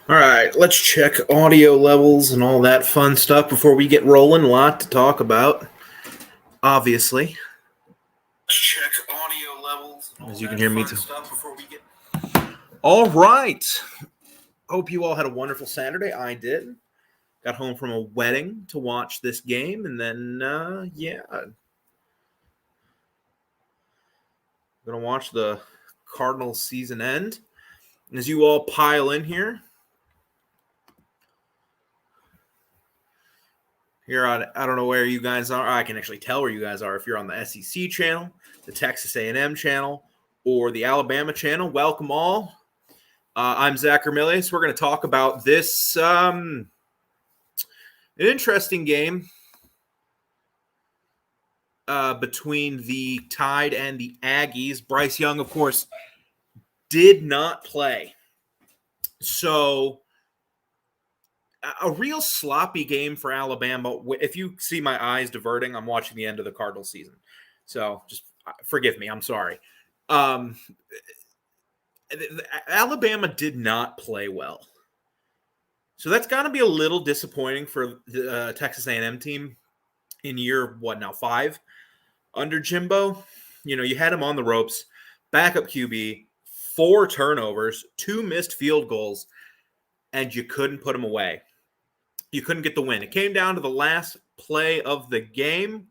All right, let's check audio levels and all that fun stuff before we get rolling. A lot to talk about, obviously. Let's check audio levels. As you can hear me too. Stuff before we get. All right. Hope you all had a wonderful Saturday. I did. Got home from a wedding to watch this game, and then gonna watch the Cardinals season end. And as you all pile in here, I don't know where you guys are. I can actually tell where you guys are if you're on the SEC channel, the Texas A&M channel, or the Alabama channel. Welcome all. I'm Zach Armilius. We're going to talk about this an interesting game between the Tide and the Aggies. Bryce Young, of course, did not play. So a real sloppy game for Alabama. If you see my eyes diverting, I'm watching the end of the Cardinals season. So just forgive me. I'm sorry. Alabama did not play well. So that's got to be a little disappointing for the Texas A&M team in year, 5 under Jimbo. You know, you had him on the ropes, backup QB, 4 turnovers, 2 missed field goals, and you couldn't put him away. You couldn't get the win. It came down to the last play of the game,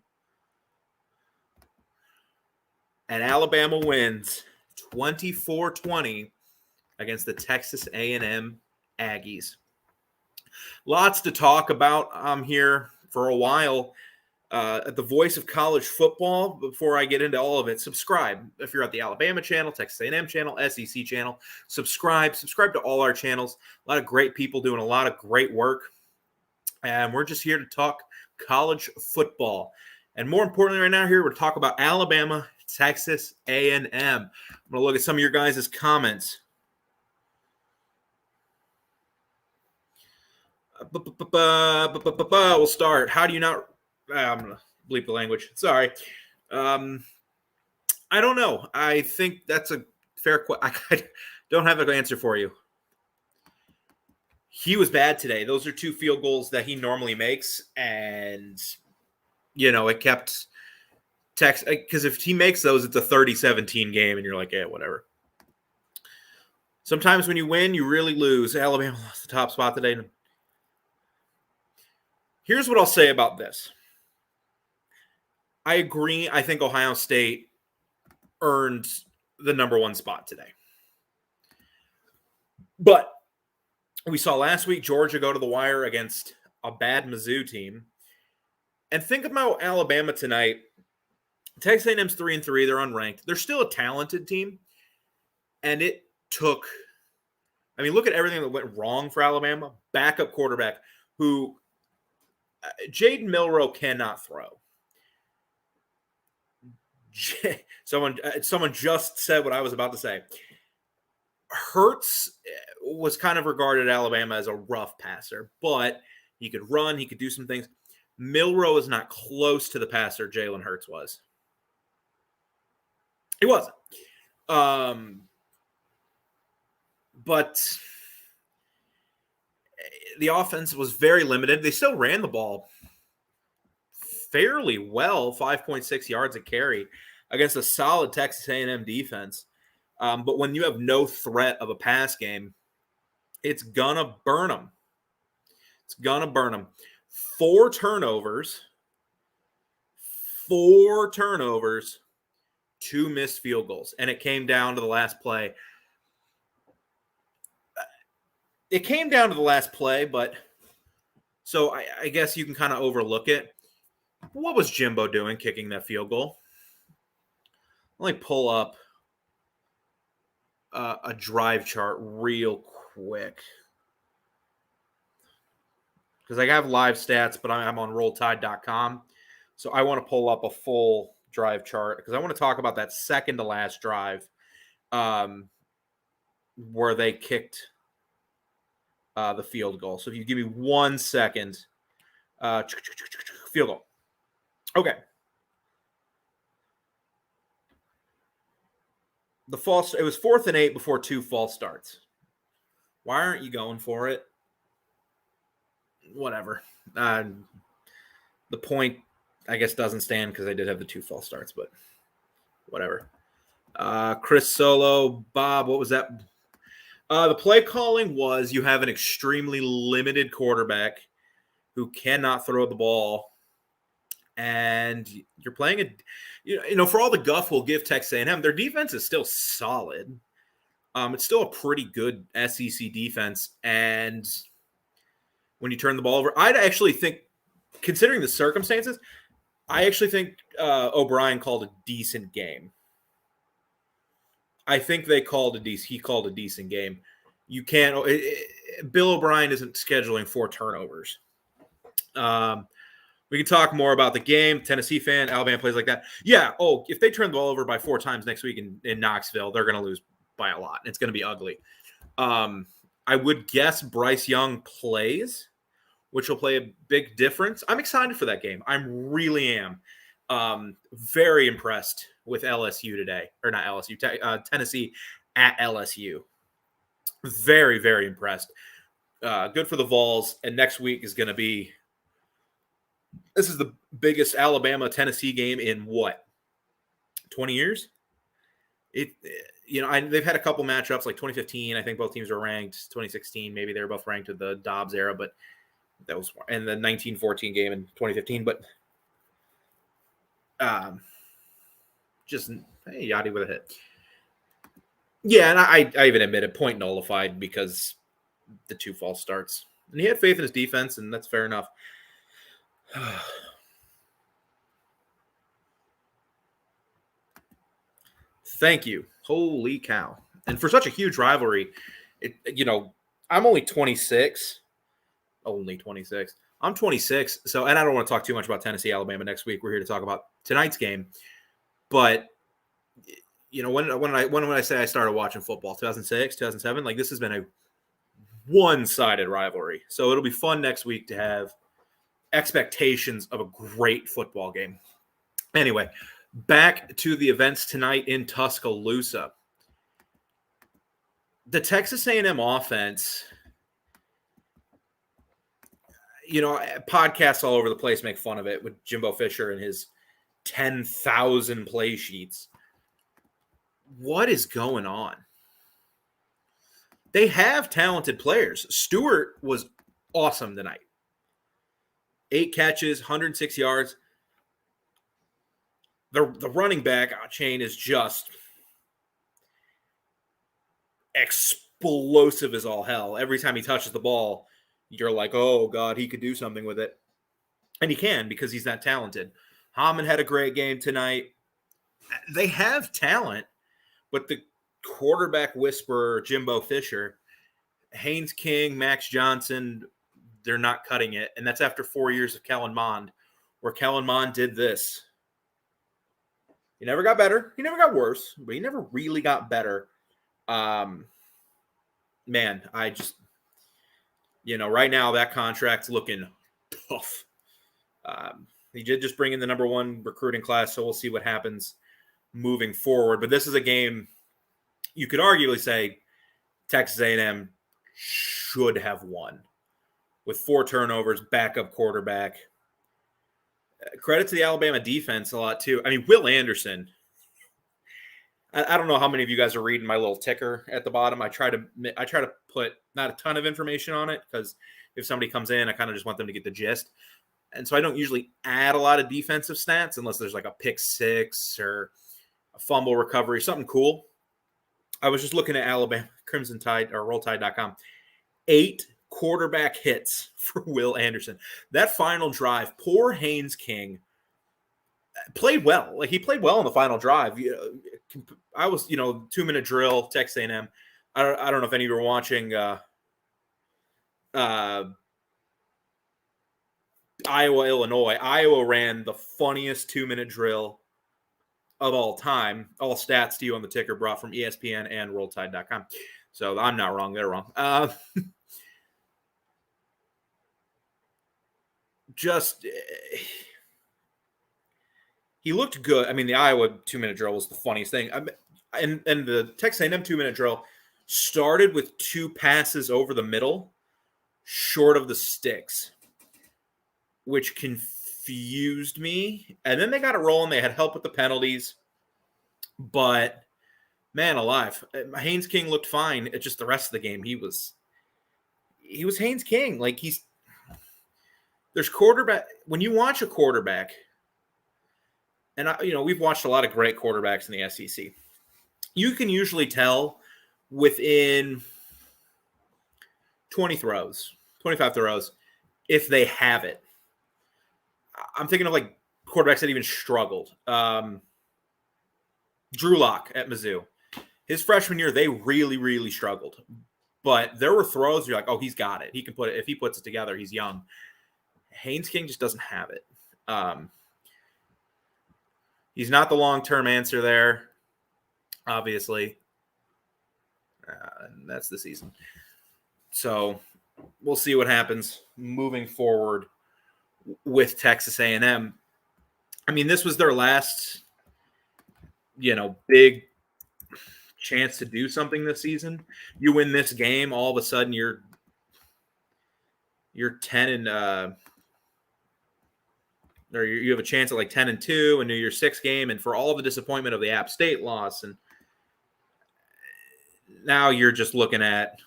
and Alabama wins 24-20 against the Texas A&M Aggies. Lots to talk about. I'm here for a while at the voice of college football. Before I get into all of it, subscribe. If you're at the Alabama channel, Texas A&M channel, SEC channel, subscribe to all our channels. A lot of great people doing a lot of great work. And we're just here to talk college football. And more importantly right now here, we're to talk about Alabama, Texas A&M. I'm going to look at some of your guys' comments. We'll start. How do you not... I'm going to bleep the language. Sorry. I don't know. I think that's a fair question. I don't have an answer for you. He was bad today. Those are 2 field goals that he normally makes. And, it kept Texas. Because if he makes those, it's a 30-17 game. And you're like, yeah, whatever. Sometimes when you win, you really lose. Alabama lost the top spot today. Here's what I'll say about this. I agree. I think Ohio State earned the number 1 spot today. But we saw last week Georgia go to the wire against a bad Mizzou team. And think about Alabama tonight. Texas A&M's 3-3. They're unranked. They're still a talented team. And it took... look at everything that went wrong for Alabama. Backup quarterback who... Jaden Milroe cannot throw. Someone just said what I was about to say. Hurts was kind of regarded at Alabama as a rough passer, but he could run, he could do some things. Milroe is not close to the passer Jalen Hurts was. He wasn't. But the offense was very limited. They still ran the ball fairly well, 5.6 yards a carry against a solid Texas A&M defense. But when you have no threat of a pass game, it's going to burn them. It's going to burn them. 4 turnovers, 2 missed field goals. And it came down to the last play. But so I guess you can kind of overlook it. What was Jimbo doing kicking that field goal? Let me pull up a drive chart real quick. Because I have live stats, but I'm on rolltide.com. So I want to pull up a full drive chart because I want to talk about that second to last drive where they kicked the field goal. So if you give me 1 second, field goal. Okay. It was 4th and 8 before 2 false starts. Why aren't you going for it? Whatever. The point, I guess, doesn't stand because I did have the 2 false starts, but whatever. Chris Solo, Bob, what was that? The play calling was you have an extremely limited quarterback who cannot throw the ball, and you're playing for all the guff we'll give Texas A&M, their defense is still solid. It's still a pretty good SEC defense, and when you turn the ball over, I'd actually think, considering the circumstances, I actually think O'Brien called a decent game. I think he called a decent game. You can't. Bill O'Brien isn't scheduling 4 turnovers. We can talk more about the game. Tennessee fan, Alabama plays like that. Yeah. Oh, if they turn the ball over by 4 times next week in Knoxville, they're going to lose by a lot. It's going to be ugly. I would guess Bryce Young plays, which will play a big difference. I'm excited for that game. I really am. Very impressed with LSU today, or not LSU, Tennessee at LSU. Very, very impressed. Good for the Vols. And next week is going to be, this is the biggest Alabama-Tennessee game in what, 20 years? They've had a couple matchups like 2015. I think both teams were ranked. 2016, maybe they were both ranked to the Dobbs era, but that was, and the 1914 game in 2015. But just hey, Yachty with a hit. Yeah, and I even admit it, point nullified because the 2 false starts. And he had faith in his defense, and that's fair enough. Thank you. Holy cow. And for such a huge rivalry, I'm only 26. Only 26. I'm 26. So, and I don't want to talk too much about Tennessee, Alabama next week. We're here to talk about tonight's game. But, when I say I started watching football, 2006, 2007, like this has been a one-sided rivalry. So it'll be fun next week to have expectations of a great football game. Anyway, back to the events tonight in Tuscaloosa. The Texas A&M offense, podcasts all over the place make fun of it with Jimbo Fisher and his 10,000 play sheets. What is going on? They have talented players. Stewart was awesome tonight. 8 catches, 106 yards. The running back chain is just explosive as all hell. Every time he touches the ball, you're like, oh, God, he could do something with it. And he can because he's that talented. Hammond had a great game tonight. They have talent, but the quarterback whisperer, Jimbo Fisher, Haynes King, Max Johnson, they're not cutting it. And that's after 4 years of Kellen Mond, where Kellen Mond did this. He never got better. He never got worse, but he never really got better. Man, I just, right now that contract's looking tough. He did just bring in the number 1 recruiting class, so we'll see what happens moving forward. But this is a game you could arguably say Texas A&M should have won with 4 turnovers, backup quarterback. Credit to the Alabama defense a lot, too. I mean, Will Anderson. I don't know how many of you guys are reading my little ticker at the bottom. I try to put not a ton of information on it because if somebody comes in, I kind of just want them to get the gist. And so I don't usually add a lot of defensive stats unless there's like a pick 6 or a fumble recovery, something cool. I was just looking at Alabama Crimson Tide or RollTide.com. 8 quarterback hits for Will Anderson. That final drive, poor Haynes King played well. Like he played well in the final drive. I was, 2-minute drill, Texas A&M. I don't know if any of you were watching Iowa, Illinois. Iowa ran the funniest 2-minute drill of all time. All stats to you on the ticker brought from ESPN and RollTide.com. So I'm not wrong. They're wrong. He looked good. I mean, the Iowa 2-minute drill was the funniest thing. And the Texas A&M 2-minute drill started with 2 passes over the middle, short of the sticks, which confused me. And then they got it rolling. They had help with the penalties. But, man alive, Haynes King looked fine. It's just the rest of the game, he was Haynes King. Like, there's quarterback. When you watch a quarterback, and we've watched a lot of great quarterbacks in the SEC, you can usually tell within 20 throws, 25 throws, if they have it. I'm thinking of like quarterbacks that even struggled. Drew Lock at Mizzou. His freshman year, they really, really struggled. But there were throws you're like, oh, he's got it. He can put it. If he puts it together, he's young. Haynes King just doesn't have it. He's not the long-term answer there, obviously. And that's the season. So we'll see what happens moving forward with Texas A&M. I mean, this was their last, big chance to do something this season. You win this game, all of a sudden you're 10 and or you have a chance at like 10-2 and your 6th game, and for all the disappointment of the App State loss, and now you're just looking at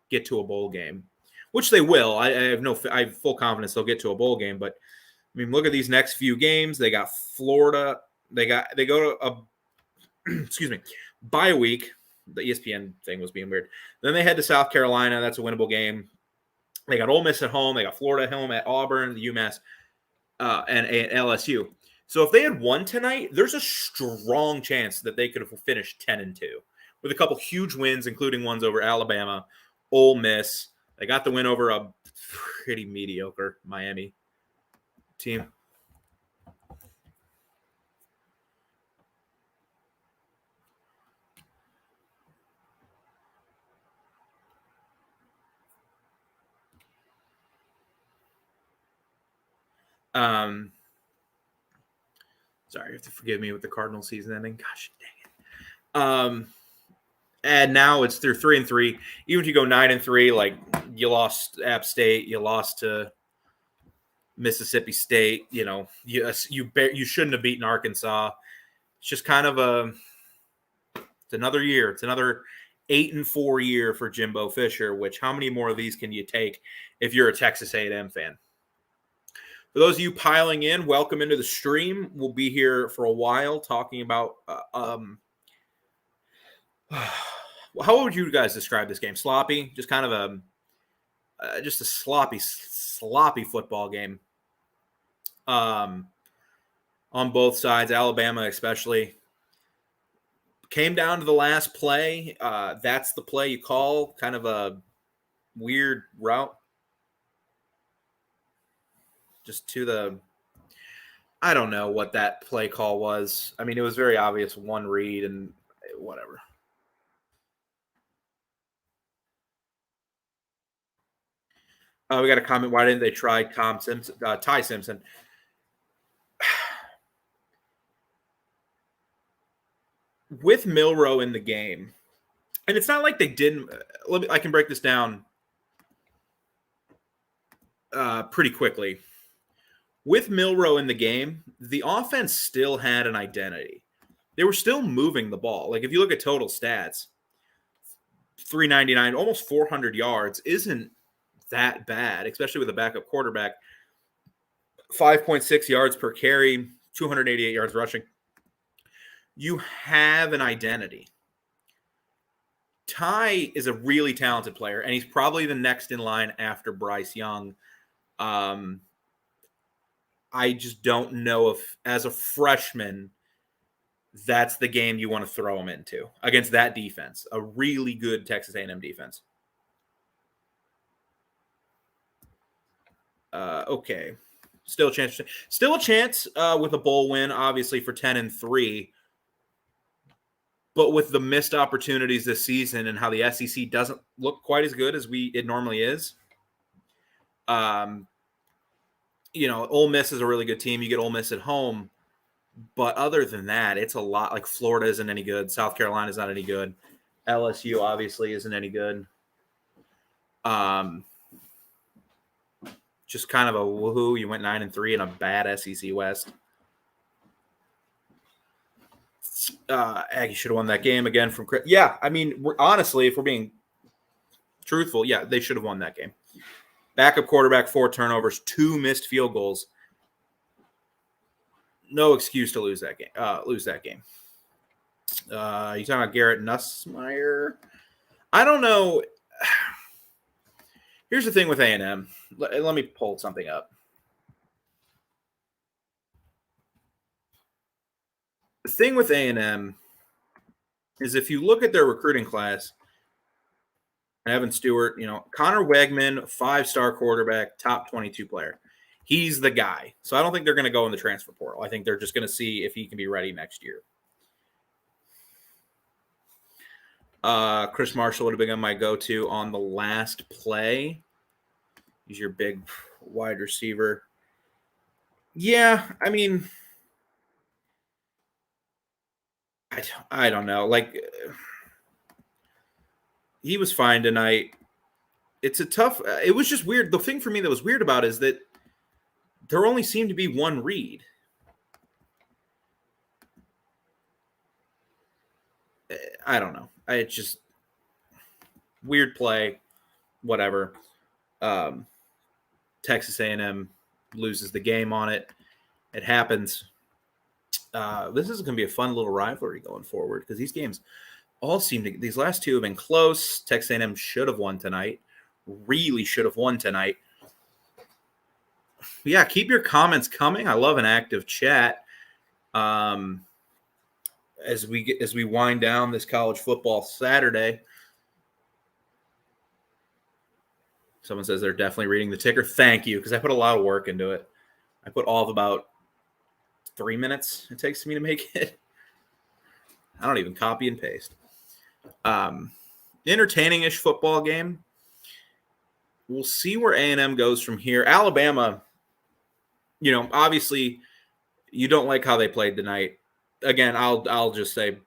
get to a bowl game, which they will. I have full confidence they'll get to a bowl game. But I mean, look at these next few games. They got Florida. They go to a bye week. The ESPN thing was being weird. Then they head to South Carolina. That's a winnable game. They got Ole Miss at home. They got Florida at home, at Auburn, the UMass, and LSU. So if they had won tonight, there's a strong chance that they could have finished 10-2 with a couple huge wins, including ones over Alabama, Ole Miss. They got the win over a pretty mediocre Miami team. Sorry, you have to forgive me with the Cardinal season ending. Gosh dang it. And now it's through 3-3. Even if you go 9-3, like you lost App State, you lost to Mississippi State. You shouldn't have beaten Arkansas. It's just kind of it's another year. It's another 8-4 year for Jimbo Fisher. Which how many more of these can you take if you're a Texas A&M fan? For those of you piling in, welcome into the stream. We'll be here for a while talking about how would you guys describe this game? Sloppy, just kind of a sloppy football game. On both sides, Alabama especially. Came down to the last play. That's the play you call. Kind of a weird route. Just to the, I don't know what that play call was. I mean, it was very obvious, one read and whatever. We got a comment. Why didn't they try Ty Simpson? With Milroe in the game, and it's not like they didn't. I can break this down pretty quickly. With Milroe in the game, the offense still had an identity. They were still moving the ball. Like if you look at total stats, 399, almost 400 yards isn't that bad, especially with a backup quarterback. 5.6 yards per carry, 288 yards rushing. You have an identity. Ty is a really talented player, and he's probably the next in line after Bryce Young. I just don't know if, as a freshman, that's the game you want to throw him into against that defense, a really good Texas A&M defense. Okay. Still a chance with a bowl win, obviously, for 10-3. But with the missed opportunities this season and how the SEC doesn't look quite as good as it normally is, Ole Miss is a really good team. You get Ole Miss at home. But other than that, it's a lot. Like Florida isn't any good. South Carolina is not any good. LSU obviously isn't any good. Just kind of a woohoo. You went 9-3 in a bad SEC West. Aggie should have won that game again from Chris. Yeah, I mean, honestly, if we're being truthful, yeah, they should have won that game. Backup quarterback, 4 turnovers, 2 missed field goals. No excuse to lose that game. You talking about Garrett Nussmeier? I don't know. Here's the thing with A&M. Let me pull something up. The thing with A&M is if you look at their recruiting class, Evan Stewart, Connor Wegman, 5-star quarterback, top 22 player. He's the guy. So I don't think they're going to go in the transfer portal. I think they're just going to see if he can be ready next year. Chris Marshall would have been my go-to on the last play. He's your big wide receiver. Yeah, I mean, I don't know. Like, he was fine tonight. It's a tough. It was just weird. The thing for me that was weird about it is that there only seemed to be one read. I don't know. It's just weird play. Whatever. Texas A&M loses the game on it. It happens. This is going to be a fun little rivalry going forward because these games all seem to. These last two have been close. Texas A&M should have won tonight. Really should have won tonight. Yeah, keep your comments coming. I love an active chat. As we wind down this college football Saturday. Someone says they're definitely reading the ticker. Thank you, because I put a lot of work into it. I put all of about 3 minutes it takes me to make it. I don't even copy and paste. Entertaining-ish football game. We'll see where A&M goes from here. Alabama, obviously you don't like how they played tonight. Again, I'll just say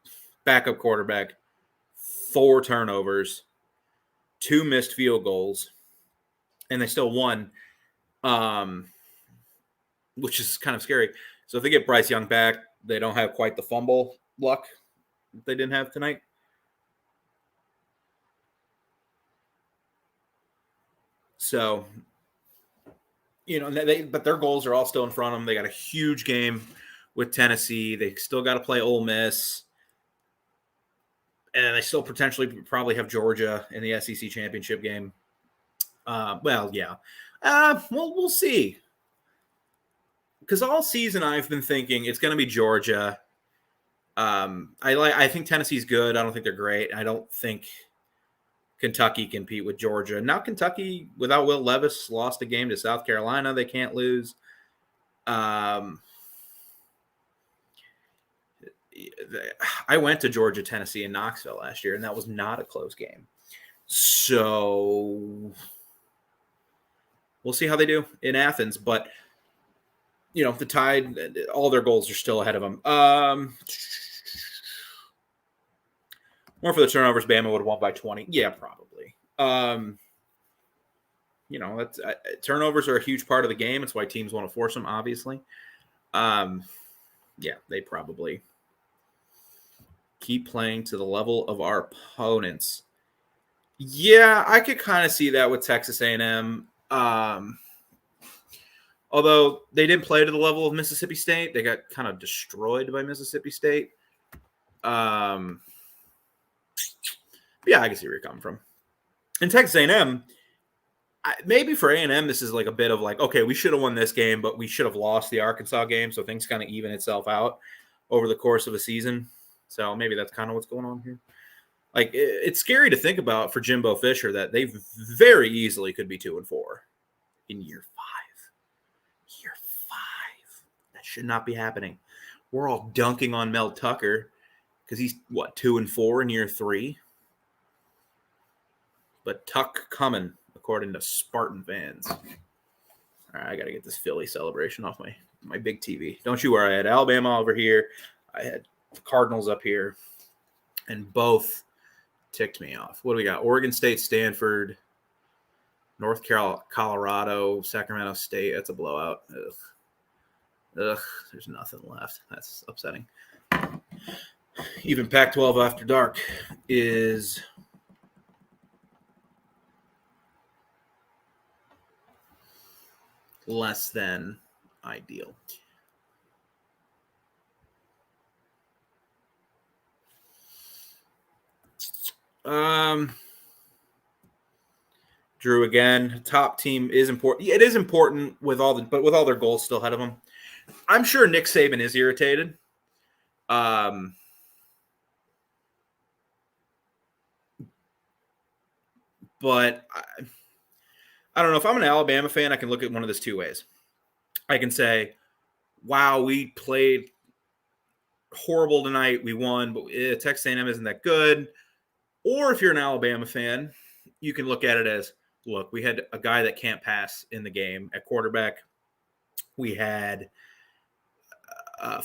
backup quarterback, 4 turnovers, 2 missed field goals, and they still won, which is kind of scary. So if they get Bryce Young back, they don't have quite the fumble luck they didn't have tonight. So, but their goals are all still in front of them. They got a huge game with Tennessee. They still got to play Ole Miss. And they still potentially probably have Georgia in the SEC championship game. We'll see. Because all season I've been thinking it's going to be Georgia. I think Tennessee's good. I don't think they're great. I don't think Kentucky compete with Georgia. Now Kentucky, without Will Levis, lost a game to South Carolina. They can't lose. I went to Georgia, Tennessee, and Knoxville last year, and that was not a close game. So we'll see how they do in Athens. But, the Tide, all their goals are still ahead of them. More for the turnovers, Bama would have won by 20. Yeah, probably. That's turnovers are a huge part of the game. It's why teams want to force them, obviously. They probably keep playing to the level of our opponents. Yeah, I could kind of see that with Texas A&M. Although they didn't play to the level of Mississippi State. They got kind of destroyed by Mississippi State. Yeah, I can see where you're coming from. In Texas A&M, maybe for A&M, this is like a bit of like, okay, we should have won this game, but we should have lost the Arkansas game, so things kind of even itself out over the course of a season. So maybe that's kind of what's going on here. Like, it's scary to think about for Jimbo Fisher that they very easily could be 2-4 in year 5. Year 5. That should not be happening. We're all dunking on Mel Tucker because he's, 2-4 in year 3? But Tuck coming, according to Spartan fans. All right, I got to get this Philly celebration off my big TV. Don't you worry. I had Alabama over here. I had the Cardinals up here. And both ticked me off. What do we got? Oregon State, Stanford, North Carolina, Colorado, Sacramento State. That's a blowout. Ugh, there's nothing left. That's upsetting. Even Pac-12 after dark is less than ideal. Drew again. Top team is important. It is important with all their goals still ahead of them. I'm sure Nick Saban is irritated. But I don't know. If I'm an Alabama fan, I can look at one of this two ways. I can say, wow, we played horrible tonight. We won, but Texas A&M isn't that good. Or if you're an Alabama fan, you can look at it as, look, we had a guy that can't pass in the game at quarterback. We had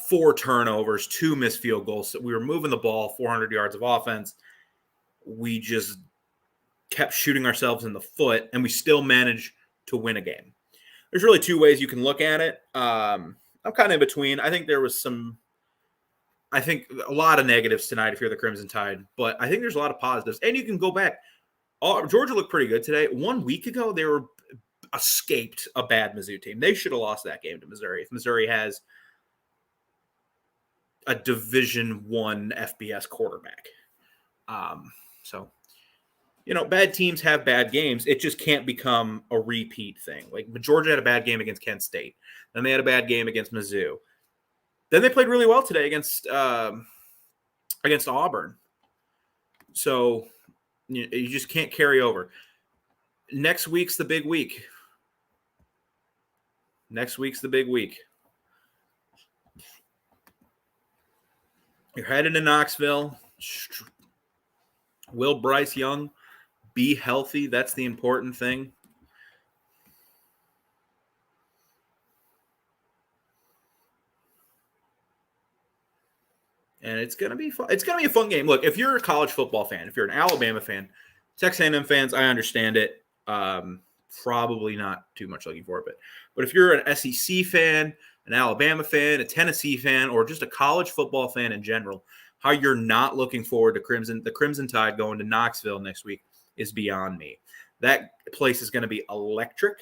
4 turnovers, 2 missed field goals. So we were moving the ball, 400 yards of offense. We just kept shooting ourselves in the foot, and we still managed to win a game. There's really 2 ways you can look at it. I'm kind of in between. I think there was a lot of negatives tonight if you're the Crimson Tide, but I think there's a lot of positives. And you can go back. Georgia looked pretty good today. 1 week ago, they were escaped a bad Mizzou team. They should have lost that game to Missouri. If Missouri has a Division I FBS quarterback. Bad teams have bad games. It just can't become a repeat thing. Like Georgia had a bad game against Kent State. Then they had a bad game against Mizzou. Then they played really well today against Auburn. So you just can't carry over. Next week's the big week. You're headed to Knoxville. Will Bryce Young be healthy? That's the important thing. And it's going to be fun. It's going to be a fun game. Look, if you're a college football fan, if you're an Alabama fan, Texas A&M fans, I understand it. Probably not too much looking for it. But if you're an SEC fan, an Alabama fan, a Tennessee fan, or just a college football fan in general, how you're not looking forward to the Crimson Tide going to Knoxville next week is beyond me. That place is going to be electric.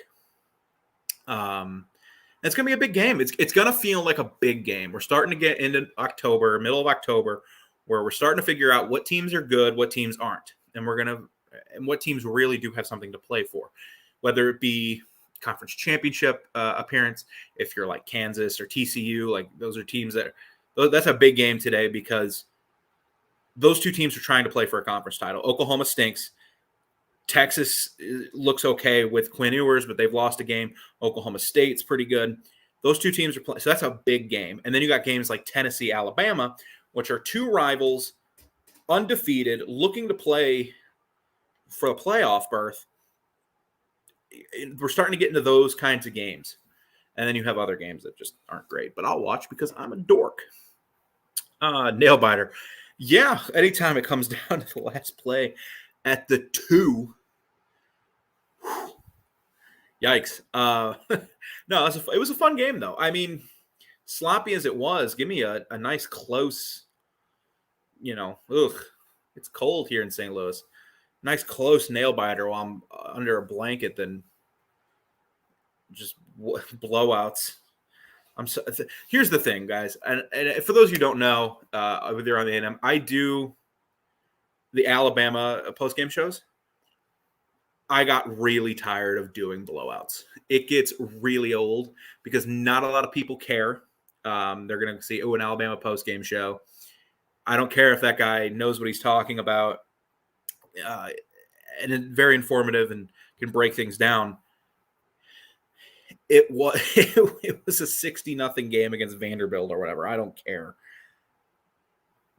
It's going to be a big game. It's going to feel like a big game. We're starting to get into October, middle of October, where we're starting to figure out what teams are good, what teams aren't, and what teams really do have something to play for, whether it be conference championship appearance. If you're like Kansas or TCU, like those are teams that's a big game today because those 2 teams are trying to play for a conference title. Oklahoma stinks. Texas looks okay with Quinn Ewers, but they've lost a game. Oklahoma State's pretty good. Those 2 teams are playing. So that's a big game. And then you got games like Tennessee, Alabama, which are 2 rivals, undefeated, looking to play for a playoff berth. We're starting to get into those kinds of games. And then you have other games that just aren't great. But I'll watch because I'm a dork. Nail biter. Yeah, anytime it comes down to the last play at the 2. Yikes. No, it was a fun game, though. I mean, sloppy as it was, give me a nice close, it's cold here in St. Louis. Nice close nail biter while I'm under a blanket than just blowouts. Here's the thing, guys. And for those of you who don't know, over there on the A&M, I do the Alabama postgame shows. I got really tired of doing blowouts. It gets really old because not a lot of people care. They're going to see, an Alabama postgame show. I don't care if that guy knows what he's talking about. And it's very informative and can break things down. It was a 60-0 game against Vanderbilt or whatever. I don't care.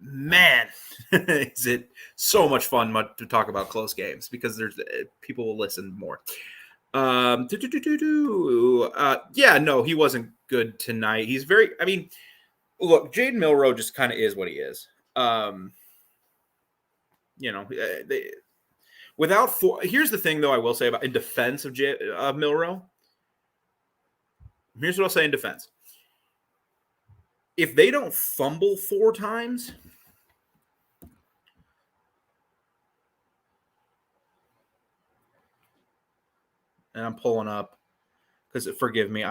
Man, is it so much fun to talk about close games because there's people will listen more. Yeah, no, he wasn't good tonight. He's look, Jaden Milroe just kind of is what he is. without four. Here's the thing, though, I will say about in defense of Milroe. Here's what I'll say in defense. If they don't fumble 4 times, and I'm pulling up because forgive me,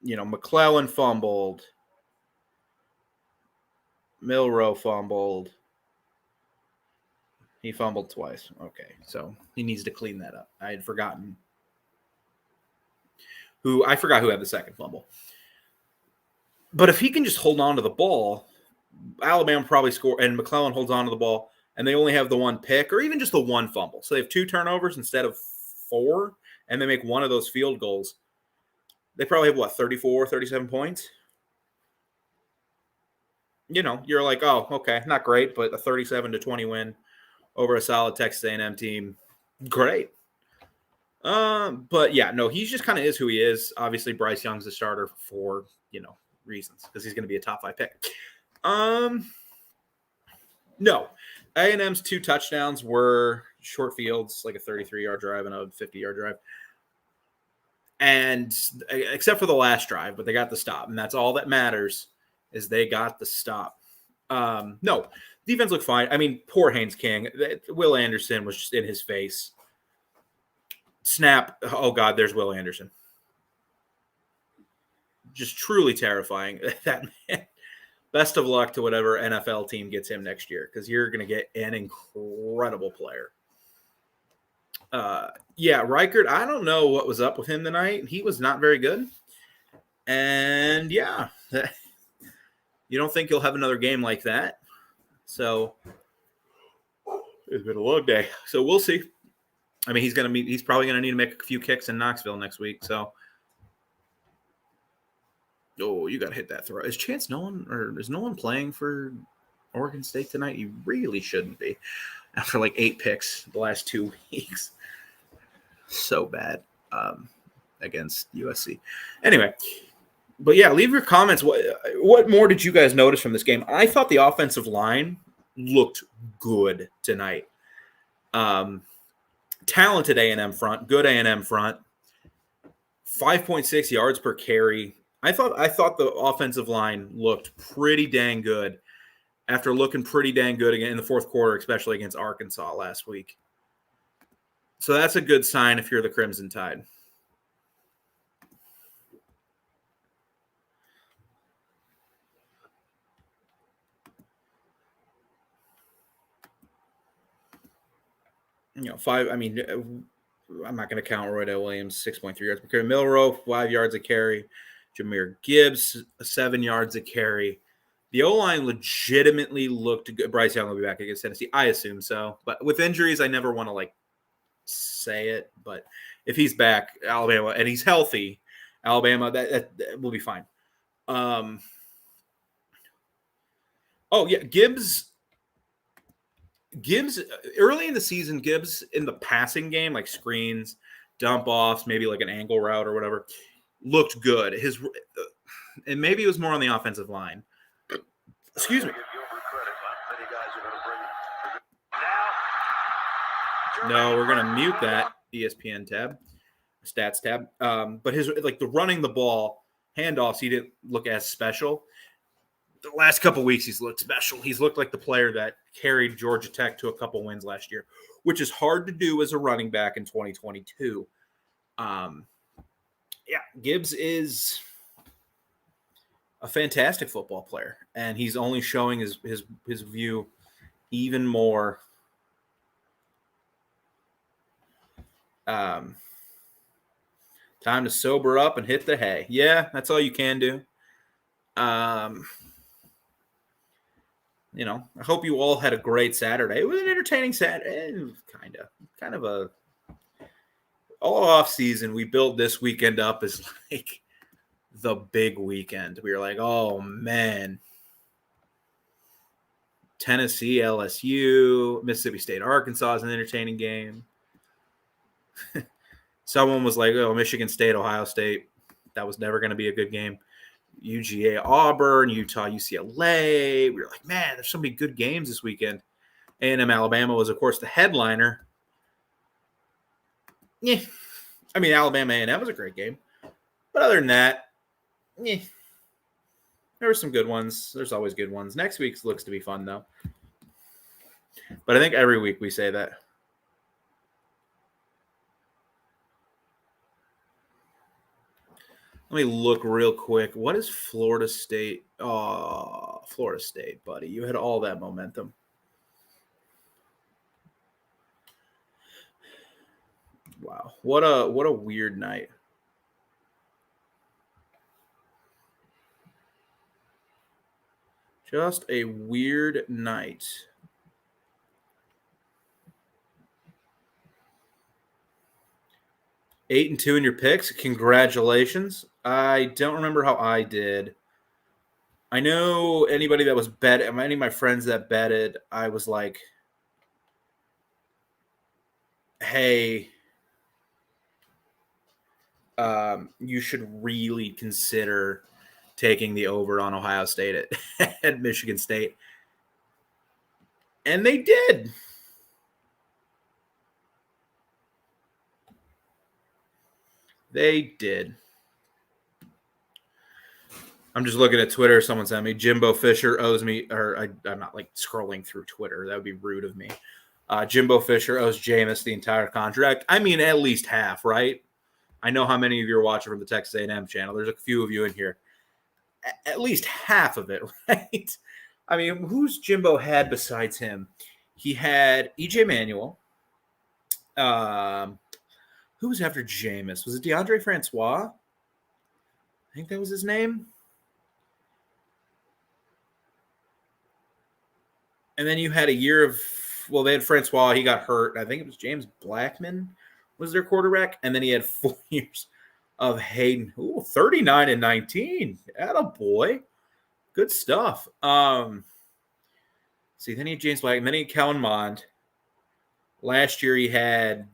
McClellan fumbled, Milroe fumbled. He fumbled twice. Okay, so he needs to clean that up. I had forgotten who had the second fumble. But if he can just hold on to the ball, Alabama probably score, and McClellan holds on to the ball, and they only have the one pick or even just the one fumble. So they have 2 turnovers instead of 4, and they make one of those field goals. They probably have, 34, 37 points? You're like, oh, okay, not great, but a 37-20 win over a solid Texas A&M team, great. But yeah, no, he's just kind of is who he is. Obviously, Bryce Young's the starter for, reasons, because he's going to be a top 5 pick. No, A&M's 2 touchdowns were short fields, like a 33-yard drive and a 50-yard drive. And except for the last drive, but they got the stop, and that's all that matters is they got the stop. No, defense looked fine. I mean, poor Haynes King. Will Anderson was just in his face. Snap. Oh, God, there's Will Anderson. Just truly terrifying. That man. Best of luck to whatever NFL team gets him next year, because you're going to get an incredible player. Yeah, Reichert, I don't know what was up with him tonight. He was not very good. And, yeah, you don't think he'll have another game like that. So it's been a long day. So we'll see. I mean, he's probably going to need to make a few kicks in Knoxville next week. So, you got to hit that throw. Is Chance Nolan, or is Nolan playing for Oregon State tonight? He really shouldn't be after 8 picks the last 2 weeks. So bad against USC. Anyway, but yeah, leave your comments. What more did you guys notice from this game? I thought the offensive line looked good tonight. Talented A&M front, good A&M front. 5.6 yards per carry. I thought the offensive line looked pretty dang good after looking pretty dang good again in the fourth quarter, especially against Arkansas last week. So that's a good sign if you're the Crimson Tide. I'm not going to count Roydell Williams, 6.3 yards per carry. Milroe, 5 yards a carry. Jahmyr Gibbs, 7 yards a carry. The O-line legitimately looked good. Bryce Young will be back against Tennessee. I assume so. But with injuries, I never want to, say it. But if he's back, Alabama, and he's healthy, Alabama, that will be fine. Gibbs, early in the season, Gibbs in the passing game, like screens, dump offs, maybe like an angle route or whatever, looked good. And maybe it was more on the offensive line. Excuse me. No, we're going to mute that ESPN tab, stats tab. But his the running the ball, handoffs, he didn't look as special. The last couple weeks, he's looked special. He's looked like the player that carried Georgia Tech to a couple wins last year, which is hard to do as a running back in 2022. Gibbs is a fantastic football player, and he's only showing his view even more. Time to sober up and hit the hay. Yeah, that's all you can do. I hope you all had a great Saturday. It was an entertaining Saturday. Kind of a all off season. We built this weekend up as the big weekend. We were like, oh man, Tennessee, LSU, Mississippi State, Arkansas is an entertaining game. Someone was like, oh, Michigan State, Ohio State. That was never going to be a good game. UGA, Auburn, Utah, UCLA. We were like, man, there's so many good games this weekend. A&M Alabama was, of course, the headliner. Yeah, I mean, Alabama A&M was a great game. But other than that, yeah, there were some good ones. There's always good ones. Next week's looks to be fun, though. But I think every week we say that. Let me look real quick. What is Florida State? Oh, Florida State, buddy. You had all that momentum. Wow. What a weird night. Just a weird night. Eight and 2 in your picks. Congratulations. I don't remember how I did. I know anybody that was any of my friends that betted, I was like, hey, you should really consider taking the over on Ohio State at Michigan State. And they did. They did. I'm just looking at Twitter. Someone sent me Jimbo Fisher owes me, or I'm not like scrolling through Twitter. That would be rude of me. Jimbo Fisher owes Jameis the entire contract. I mean, at least half, right? I know how many of you are watching from the Texas A&M channel. There's a few of you in here. At least half of it, right? I mean, who's Jimbo had besides him? He had EJ Manuel. Who was after Jameis? Was it DeAndre Francois? I think that was his name. And then you had a year of, well, they had Francois. He got hurt. I think it was James Blackman was their quarterback. And then he had 4 years of Hayden. Ooh, 39 and 19. Attaboy. Good stuff. See, then he had James Blackman. Then he had Kellen Mond. Last year he had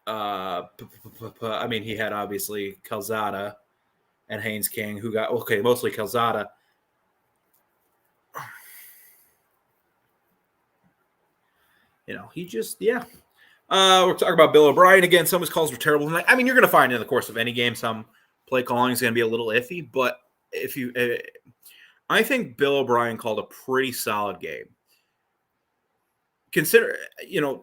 I mean, he had obviously Calzada and Haynes King, who got, okay, mostly Calzada. You know, he just, yeah. We're talking about Bill O'Brien again. Some of his calls were terrible. I mean, you're going to find in the course of any game some play calling is going to be a little iffy. But if you, I think Bill O'Brien called a pretty solid game. Consider, you know,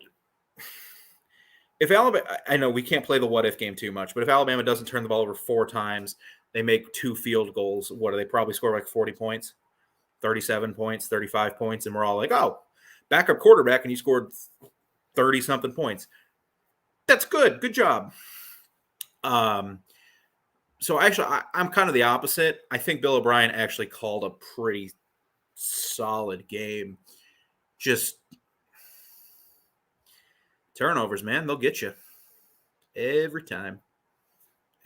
if Alabama, I know we can't play the what if game too much, but if Alabama doesn't turn the ball over 4 times, they make 2 field goals. What do they probably score like 40 points, 37 points, 35 points? And we're all like, oh, backup quarterback, and he scored 30 something points. That's good. Good job. So actually, I'm kind of the opposite. I think Bill O'Brien actually called a pretty solid game. Just turnovers, man. They'll get you every time.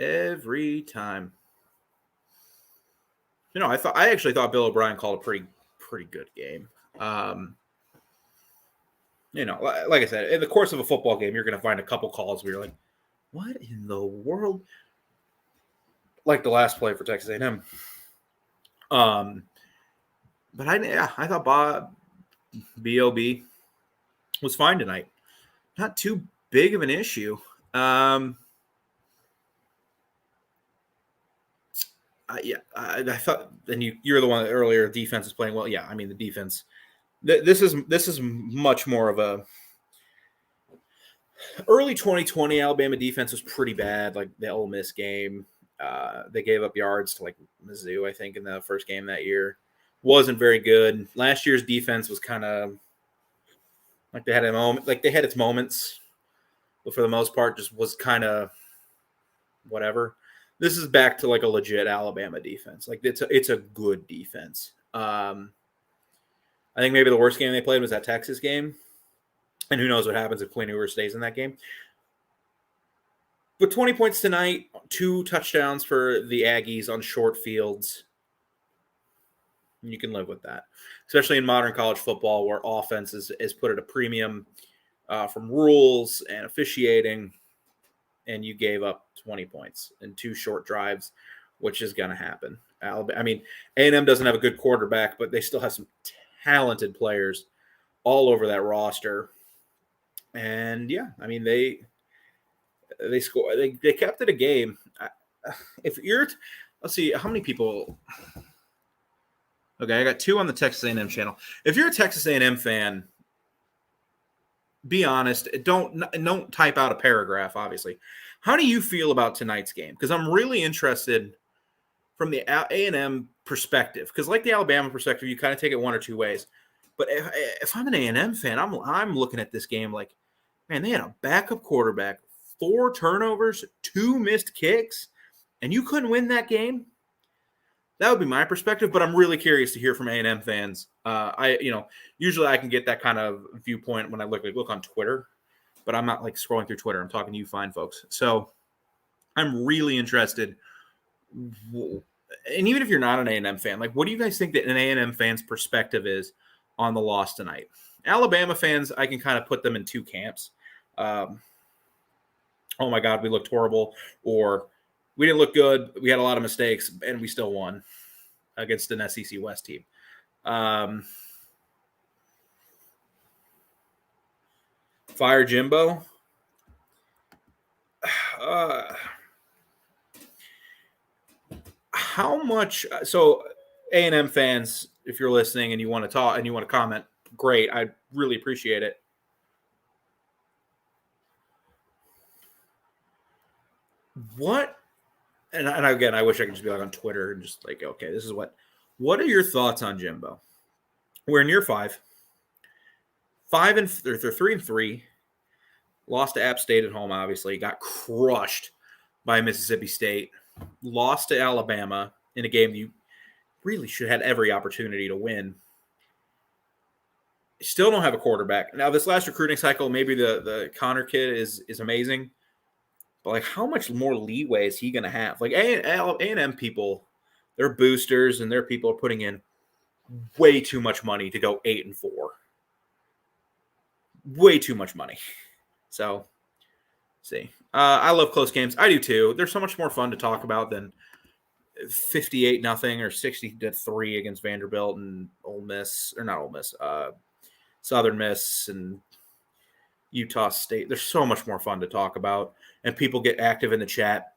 Every time. You know, I actually thought Bill O'Brien called a pretty good game. You know, like I said, in the course of a football game, you're going to find a couple calls where you're like, "What in the world?" Like the last play for Texas A&M. But I thought Bob was fine tonight. Not too big of an issue. I thought, and you're the one that earlier defense is playing well. Yeah, I mean the defense. This is much more of a early 2020 Alabama defense was pretty bad. Like the Ole Miss game, they gave up yards to like Mizzou, I think, in the first game that year. Wasn't very good. Last year's defense was kind of like they had a moment, like they had its moments, but for the most part, just was kind of whatever. This is back to like a legit Alabama defense. Like it's a good defense. I think maybe the worst game they played was that Texas game, and who knows what happens if Quinn Ewers stays in that game. But 20 points tonight, 2 touchdowns for the Aggies on short fields. You can live with that, especially in modern college football where offense is put at a premium from rules and officiating, and you gave up 20 points in 2 short drives, which is going to happen. Alabama. I mean, A&M doesn't have a good quarterback, but they still have some talented players all over that roster. And yeah, I mean they score. They kept it a game. If you're, let's see, how many people? Okay, I got 2 on the Texas A&M channel. If you're a Texas A&M fan, be honest. Don't type out a paragraph. Obviously, how do you feel about tonight's game? Because I'm really interested from the A&M perspective. Because like the Alabama perspective, you kind of take it one or two ways. But if I'm an A&M fan, I'm looking at this game like, man, they had a backup quarterback, 4 turnovers, 2 missed kicks, and you couldn't win that game. That would be my perspective, but I'm really curious to hear from A&M fans. Usually I can get that kind of viewpoint when I look on Twitter, but I'm not like scrolling through Twitter. I'm talking to you fine folks. So I'm really interested. And even if you're not an A&M fan, like, what do you guys think that an A&M fan's perspective is on the loss tonight? Alabama fans, I can kind of put them in 2 camps. Oh my God, we looked horrible, or we didn't look good. We had a lot of mistakes, and we still won against an SEC West team. Fire Jimbo. How much? So A&M fans, if you're listening and you want to talk and you want to comment, great. I really appreciate it. What? And again, I wish I could just be like on Twitter and just like, okay, this is what are your thoughts on Jimbo? We're in year 5. They're 3-3. Lost to App State at home, obviously. Got crushed by Mississippi State. Lost to Alabama in a game you really should have had every opportunity to win. Still don't have a quarterback. Now, this last recruiting cycle, maybe the Connor kid is amazing. But, like, how much more leeway is he going to have? Like, A&M people, they're boosters, and their people are putting in way too much money to go 8-4. Way too much money. So, see. I love close games. I do, too. They're so much more fun to talk about than 58-0 or 60-3 against Vanderbilt and Ole Miss. Or not Ole Miss. Southern Miss and Utah State. They're so much more fun to talk about. And people get active in the chat.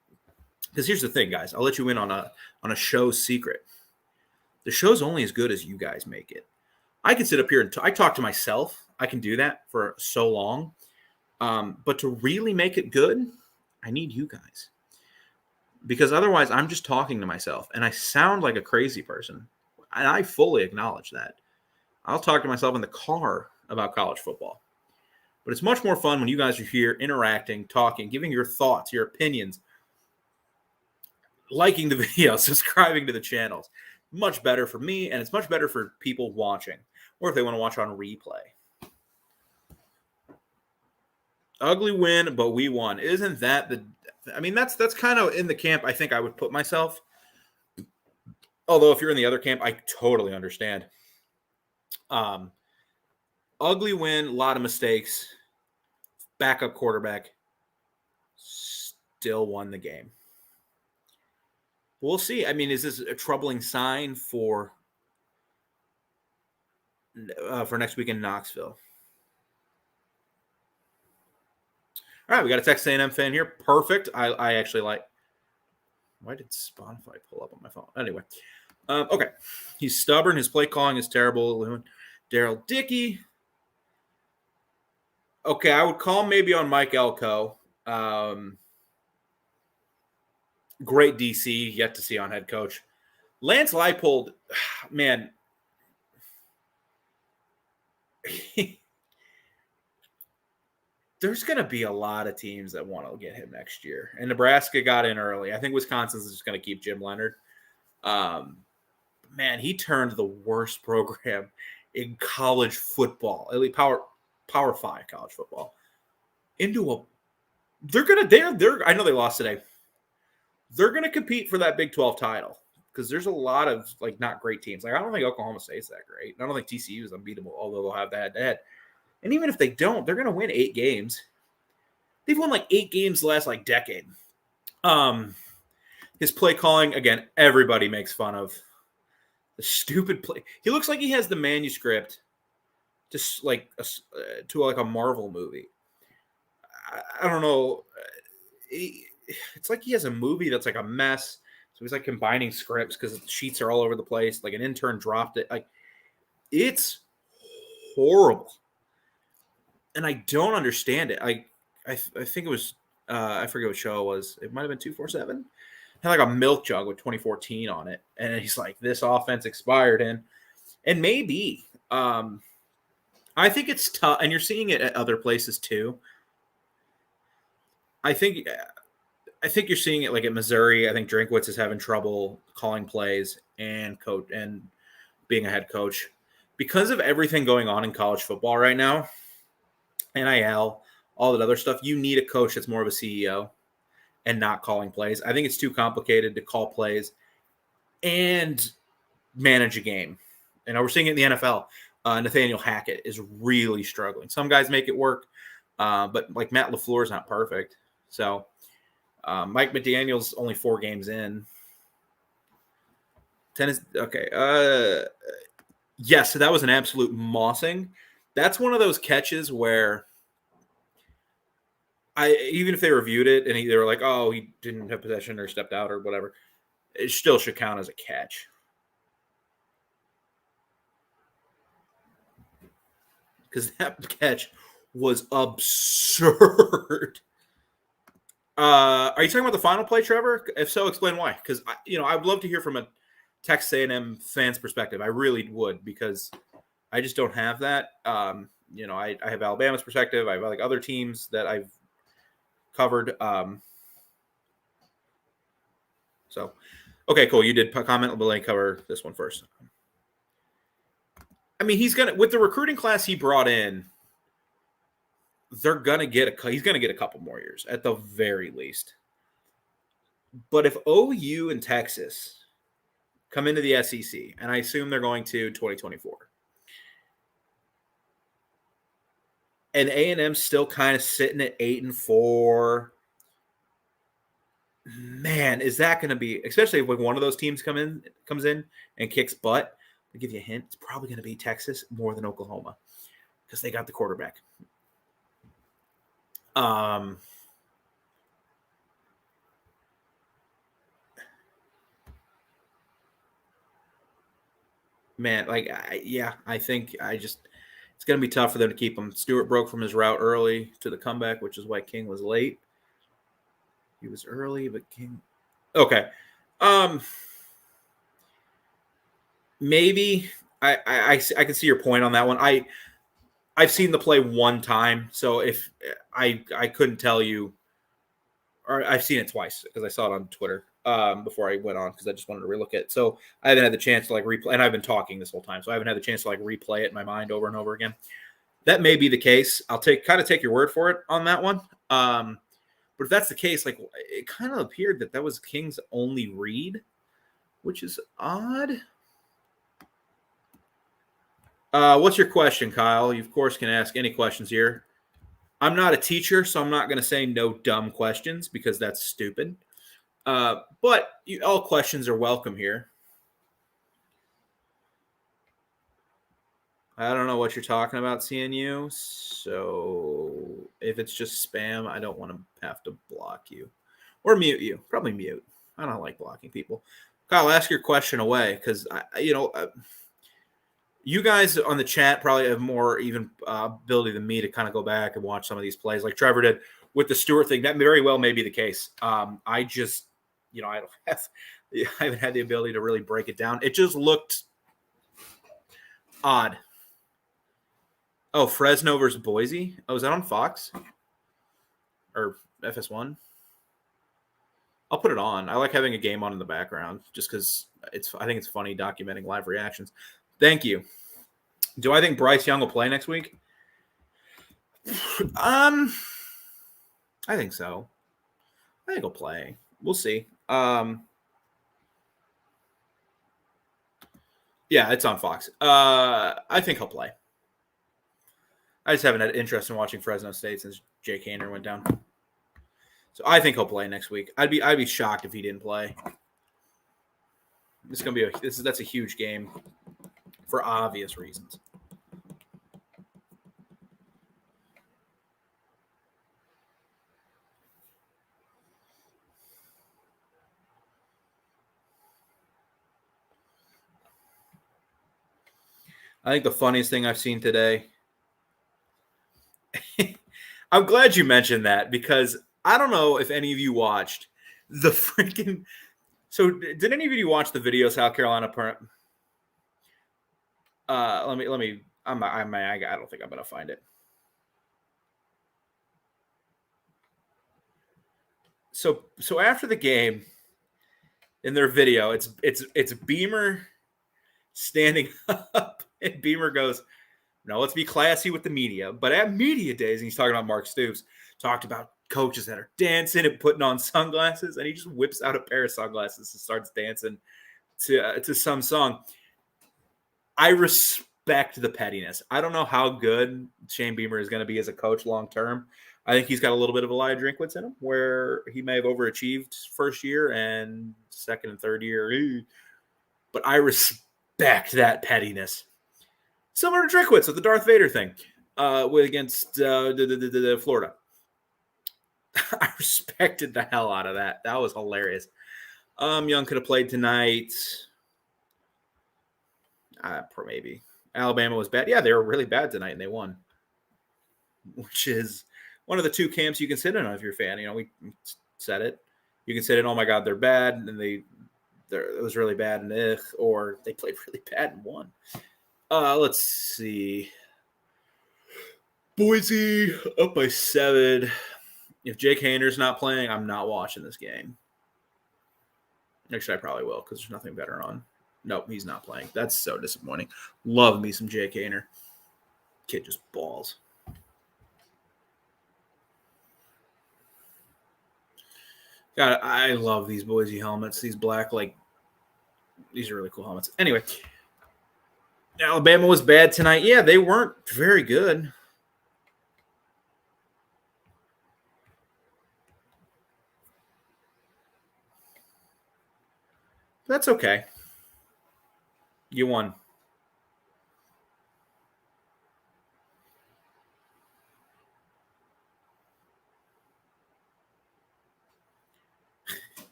Because here's the thing, guys. I'll let you in on a show's secret. The show's only as good as you guys make it. I can sit up here and I talk to myself. I can do that for so long. But to really make it good, I need you guys. Because otherwise, I'm just talking to myself. And I sound like a crazy person. And I fully acknowledge that. I'll talk to myself in the car about college football. But it's much more fun when you guys are here interacting, talking, giving your thoughts, your opinions, liking the video, subscribing to the channels. Much better for me, and it's much better for people watching, or if they want to watch on replay. Ugly win, but we won. Isn't that that's kind of in the camp I think I would put myself. Although if you're in the other camp, I totally understand. Ugly win, a lot of mistakes. Backup quarterback still won the game. We'll see. I mean, is this a troubling sign for next week in Knoxville? All right, we got a Texas A&M fan here. Perfect. I actually like. Why did Spotify pull up on my phone? Anyway, okay. He's stubborn. His play calling is terrible. Daryl Dickey. Okay, I would call maybe on Mike Elko. Great DC, yet to see on head coach. Lance Leipold, man. There's going to be a lot of teams that want to get him next year. And Nebraska got in early. I think Wisconsin's just going to keep Jim Leonard. Man, he turned the worst program in college football, at least Power 5 college football, into a – I know they lost today. They're going to compete for that Big 12 title because there's a lot of, like, not great teams. Like, I don't think Oklahoma State's that great. I don't think TCU is unbeatable, although they'll have that head-to-head. And even if they don't, they're going to win 8 games. They've won, like, 8 games the last, like, decade. His play calling, again, everybody makes fun of the stupid play. He looks like he has the manuscript just like to like a Marvel movie. I don't know. It's like he has a movie that's like a mess. So he's like combining scripts because the sheets are all over the place. Like an intern dropped it. Like it's horrible, and I don't understand it. I think it was I forget what show it was. It might have been 247. Had like a milk jug with 2014 on it, and he's like, "This offense expired in," and maybe. I think it's tough, and you're seeing it at other places too. I think you're seeing it like at Missouri. I think Drinkwitz is having trouble calling plays and coach and being a head coach because of everything going on in college football right now. NIL, all that other stuff. You need a coach that's more of a CEO and not calling plays. I think it's too complicated to call plays and manage a game. And we're seeing it in the NFL. Nathaniel Hackett is really struggling. Some guys make it work, but like Matt LaFleur is not perfect. So Mike McDaniel's only 4 games in. Tennis. Okay. Yes, so that was an absolute mossing. That's one of those catches where even if they reviewed it and they were like, oh, he didn't have possession or stepped out or whatever, it still should count as a catch. Because that catch was absurd. Are you talking about the final play, Trevor? If so, explain why. Because I would love to hear from a Texas A&M fan's perspective. I really would, because I just don't have that. I have Alabama's perspective. I have like other teams that I've covered. So, okay, cool. You did comment. We'll cover this one first. I mean, he's with the recruiting class he brought in, he's gonna get a couple more years at the very least. But if OU and Texas come into the SEC, and I assume they're going to 2024, and A&M still kind of sitting at 8-4, man, is that going to be, especially when one of those teams comes in and kicks butt? I'll give you a hint. It's probably going to be Texas more than Oklahoma because they got the quarterback. Man, I think it's going to be tough for them to keep him. Stewart broke from his route early to the comeback, which is why King was late. He was early, but King. Okay. Maybe I can see your point on that one. I've seen the play one time, so if I couldn't tell you, or I've seen it twice because I saw it on Twitter before I went on because I just wanted to relook it. So I haven't had the chance to replay, and I've been talking this whole time, so I haven't had the chance to replay it in my mind over and over again. That may be the case. I'll take your word for it on that one. But if that's the case, it kind of appeared that was King's only read, which is odd. What's your question, Kyle? You, of course, can ask any questions here. I'm not a teacher, so I'm not going to say no dumb questions because that's stupid. But all questions are welcome here. I don't know what you're talking about, CNU. So if it's just spam, I don't want to have to block you or mute you. Probably mute. I don't like blocking people. Kyle, ask your question away because you guys on the chat probably have more even ability than me to kind of go back and watch some of these plays like Trevor did with the Stewart thing. That very well may be the case. I just, I haven't had the ability to really break it down. It just looked odd. Oh, Fresno versus Boise. Oh, is that on Fox or FS1? I'll put it on. I like having a game on in the background just because I think it's funny documenting live reactions. Thank you. Do I think Bryce Young will play next week? I think so. I think he'll play. We'll see. Yeah, it's on Fox. I think he'll play. I just haven't had interest in watching Fresno State since Jake Haener went down. So I think he'll play next week. I'd be shocked if he didn't play. This is gonna be that's a huge game for obvious reasons. I think the funniest thing I've seen today. I'm glad you mentioned that because I don't know if any of you watched the freaking. So did any of you watch the video South Carolina? Let me. I don't think I'm gonna find it. So after the game, in their video, it's Beamer standing up, and Beamer goes, "Now let's be classy with the media." But at media days, and he's talking about Mark Stoops, talked about coaches that are dancing and putting on sunglasses, and he just whips out a pair of sunglasses and starts dancing to some song. I respect the pettiness. I don't know how good Shane Beamer is going to be as a coach long term. I think he's got a little bit of Elijah Drinkwitz in him, where he may have overachieved first year and second and third year. But I respect that pettiness. Similar to Drinkwitz with the Darth Vader thing against Florida. I respected the hell out of that. That was hilarious. Young could have played tonight. Maybe. Alabama was bad. Yeah, they were really bad tonight, and they won. Which is one of the two camps you can sit in if you're a fan. We said it. You can sit in, oh my God, they're bad, and it was really bad, and or they played really bad and won. Let's see. Boise up by 7. If Jake Hayner's not playing, I'm not watching this game. Actually, I probably will because there's nothing better on. Nope, he's not playing. That's so disappointing. Love me some Jake Hayner. Kid just balls. God, I love these Boise helmets. These black, these are really cool helmets. Anyway, Alabama was bad tonight. Yeah, they weren't very good. That's okay. You won.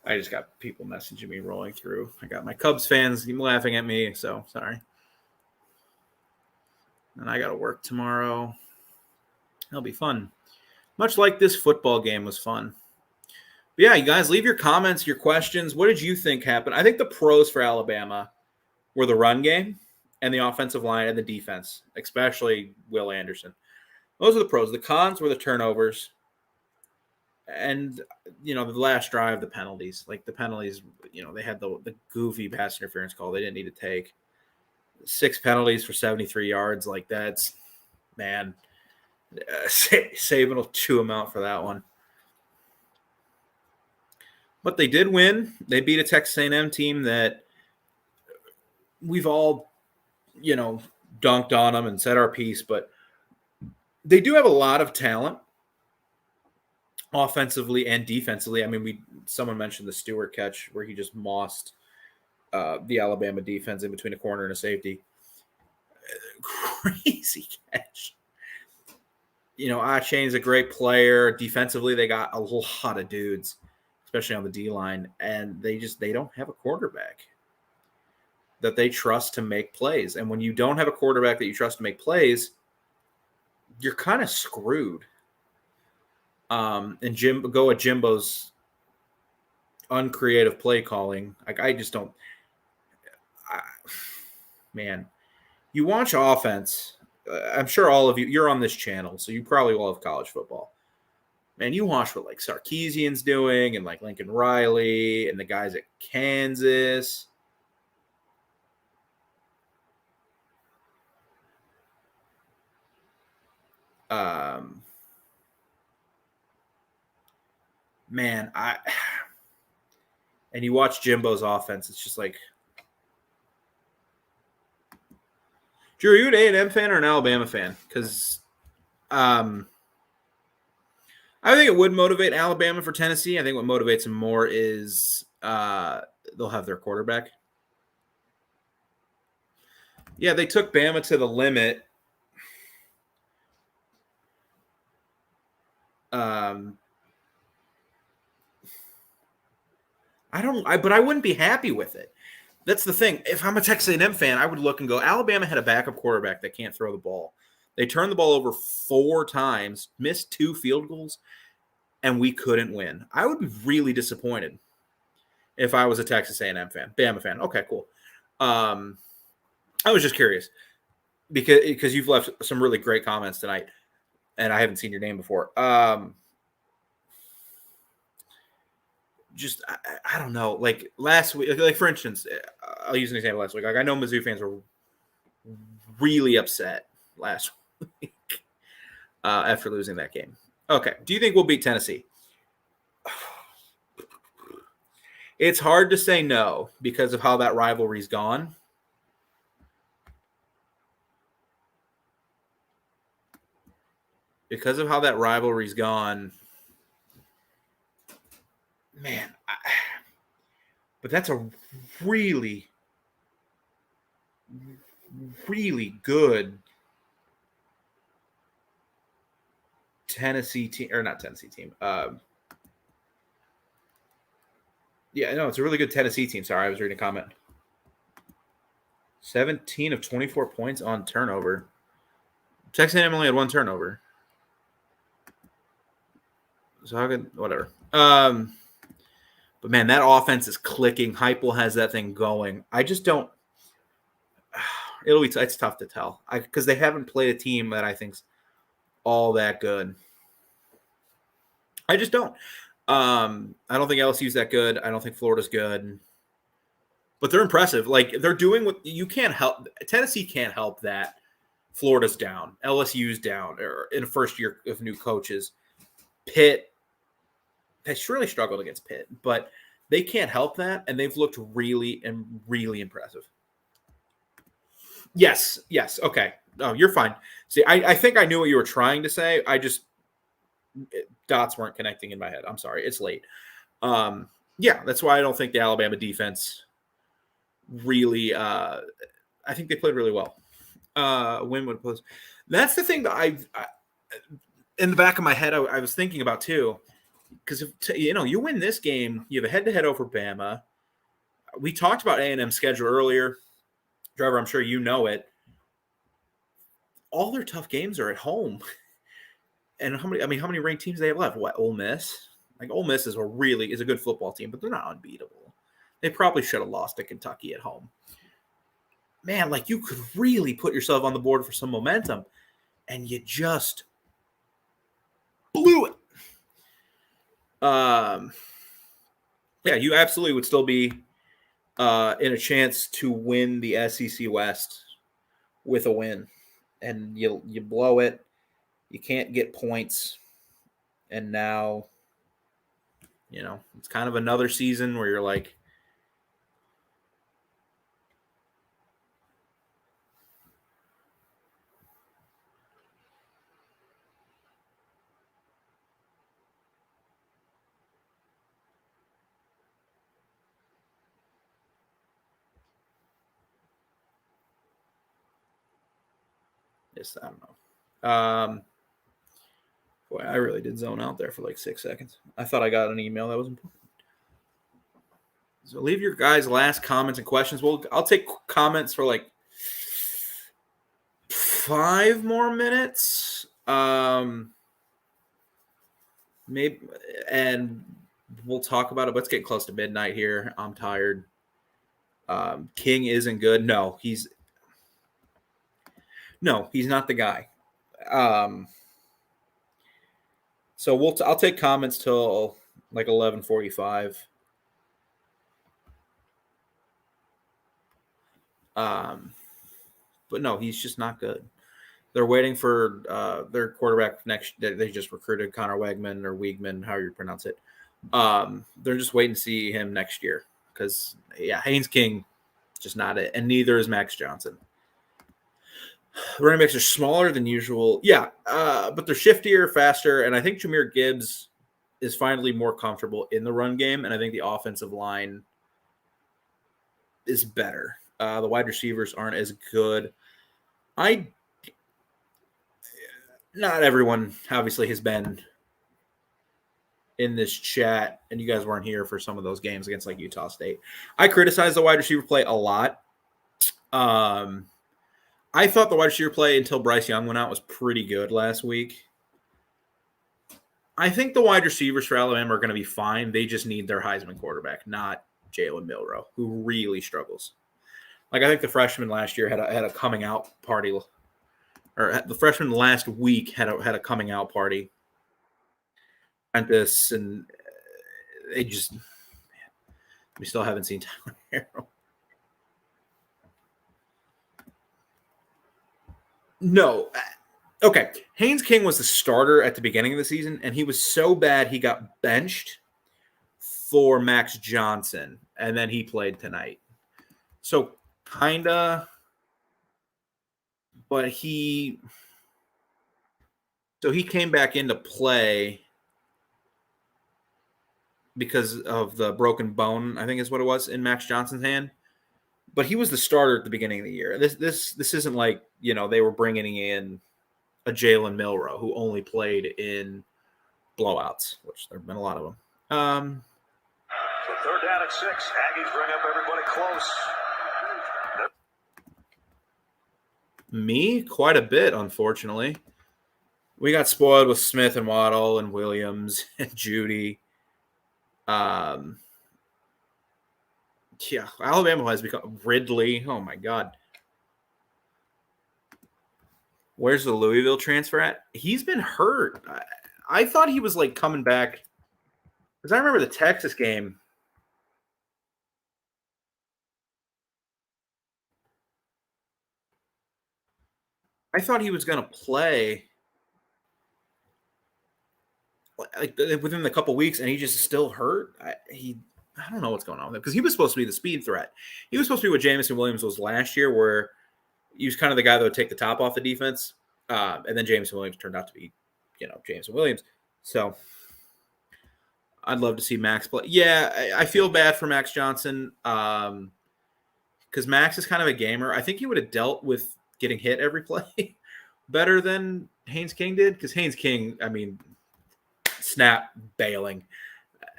I just got people messaging me rolling through. I got my Cubs fans laughing at me, so sorry. And I got to work tomorrow. It'll be fun. Much like this football game was fun. But yeah, you guys, leave your comments, your questions. What did you think happened? I think the pros for Alabama were the run game and the offensive line and the defense, especially Will Anderson. Those are the pros. The cons were the turnovers. And, the last drive, the penalties. The penalties, they had the goofy pass interference call they didn't need to take. 6 penalties for 73 yards. That's, man, Saban will chew them out for that one. But they did win. They beat a Texas A&M team that we've all, dunked on them and said our piece. But they do have a lot of talent. Offensively and defensively. I mean, someone mentioned the Stewart catch where he just mossed the Alabama defense in between a corner and a safety. Crazy catch. Achane's a great player. Defensively, they got a lot of dudes, especially on the D-line, and they don't have a quarterback that they trust to make plays. And when you don't have a quarterback that you trust to make plays, you're kind of screwed. And Jimbo's uncreative play calling. I just don't. Man, you watch offense. I'm sure all of you're on this channel, so you probably will have college football. Man, you watch what Sarkisian's doing and Lincoln Riley and the guys at Kansas. Man, and you watch Jimbo's offense, it's just Drew, are you an A&M fan or an Alabama fan? Because I I think it would motivate Alabama for Tennessee. I think what motivates them more is they'll have their quarterback. Yeah, they took Bama to the limit. But I wouldn't be happy with it. That's the thing. If I'm a Texas A&M fan, I would look and go, Alabama had a backup quarterback that can't throw the ball. They turned the ball over 4 times, missed 2 field goals, and we couldn't win. I would be really disappointed if I was a Texas A&M fan, Bama fan. Okay, cool. I was just curious because you've left some really great comments tonight, and I haven't seen your name before. Just I don't know. Like last week, like for instance, I'll use an example last week. Like I know Mizzou fans were really upset last week after losing that game. Okay, do you think we'll beat Tennessee? It's hard to say no because of how that rivalry's gone. Because of how that rivalry's gone, man. But that's a really, really good Tennessee team, or not Tennessee team. Yeah, no, it's a really good Tennessee team. Sorry, I was reading a comment. 17 of 24 points on turnover. Texas A&M only had 1 turnover. So how good, whatever. But man, that offense is clicking. Heupel has that thing going. I just don't. It's tough to tell because they haven't played a team that I think's all that good. I just don't. I don't think LSU's that good. I don't think Florida's good. But they're impressive. Like they're doing what you can't help. Tennessee can't help that. Florida's down. LSU's down. Or in the first year of new coaches. Pitt has really struggled against Pitt, but they can't help that, and they've looked really impressive. Yes, okay. Oh, you're fine. See, I think I knew what you were trying to say. Dots weren't connecting in my head. I'm sorry. It's late. Yeah, that's why I don't think the Alabama defense really I think they played really well. Winwood post. That's the thing that I in the back of my head I was thinking about too. Because if you win this game, you have a head-to-head over Bama. We talked about A&M's schedule earlier. Trevor, I'm sure you know it. All their tough games are at home. And how many ranked teams they have left? What, Ole Miss? Like Ole Miss is a good football team, but they're not unbeatable. They probably should have lost to Kentucky at home. Man, like you could really put yourself on the board for some momentum, and you just blew it. Yeah, you absolutely would still be in a chance to win the SEC West with a win, and you blow it. You can't get points, and now, it's kind of another season where you're like, I don't know. Boy, I really did zone out there for like 6 seconds. I thought I got an email that was important. So leave your guys' last comments and questions. I'll take comments for like 5 more minutes. Maybe, and we'll talk about it. Let's get close to midnight here. I'm tired. King isn't good. No, he's not the guy. So I'll take comments till like 11:45. But no, he's just not good. They're waiting for their quarterback next. They just recruited Connor Wegman or Wiegman, however you pronounce it. They're just waiting to see him next year because Haynes King, just not it, and neither is Max Johnson. Running backs are smaller than usual. Yeah, but they're shiftier, faster, and I think Jahmyr Gibbs is finally more comfortable in the run game, and I think the offensive line is better. The wide receivers aren't as good. Not everyone obviously has been in this chat, and you guys weren't here for some of those games against like Utah State. I criticize the wide receiver play a lot. I thought the wide receiver play until Bryce Young went out was pretty good last week. I think the wide receivers for Alabama are going to be fine. They just need their Heisman quarterback, not Jalen Milroe, who really struggles. Like I think the freshman last year had a coming out party, or the freshman last week had a coming out party. And this, and they just, man, we still haven't seen Tyler Harrell. No. Okay. Haynes King was the starter at the beginning of the season, and he was so bad he got benched for Max Johnson, and then he played tonight. So, kinda, but he came back into play because of the broken bone, I think is what it was, in Max Johnson's hand. But he was the starter at the beginning of the year. This isn't like, they were bringing in a Jalen Milroe who only played in blowouts, which there have been a lot of them. So third down at 6. Aggies bring up everybody close. Me? Quite a bit, unfortunately. We got spoiled with Smith and Waddle and Williams and Judy. Yeah, Alabama has become Ridley. Oh, my God. Where's the Louisville transfer at? He's been hurt. I thought he was, coming back. Because I remember the Texas game. I thought he was going to play within the couple weeks, and he just still hurt. I don't know what's going on with him because he was supposed to be the speed threat. He was supposed to be what Jamison Williams was last year, where he was kind of the guy that would take the top off the defense. And then Jamison Williams turned out to be, Jamison Williams. So I'd love to see Max play. Yeah, I feel bad for Max Johnson because Max is kind of a gamer. I think he would have dealt with getting hit every play better than Haynes King did because Haynes King, snap bailing.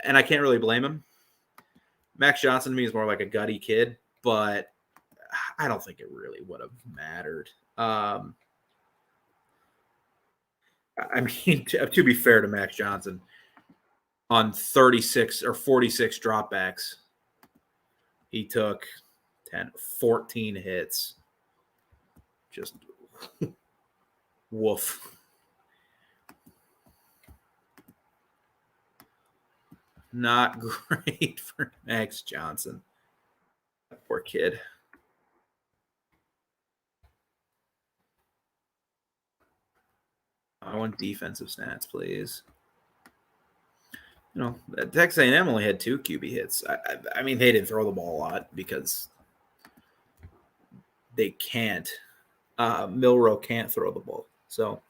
And I can't really blame him. Max Johnson to me is more like a gutty kid, but I don't think it really would have mattered. To be fair to Max Johnson, on 36 or 46 dropbacks, he took 14 hits. Just woof. Not great for Max Johnson. Poor kid. I want defensive stats, please. Texas A&M only had 2 QB hits. I mean, they didn't throw the ball a lot because they can't. Milroe can't throw the ball. So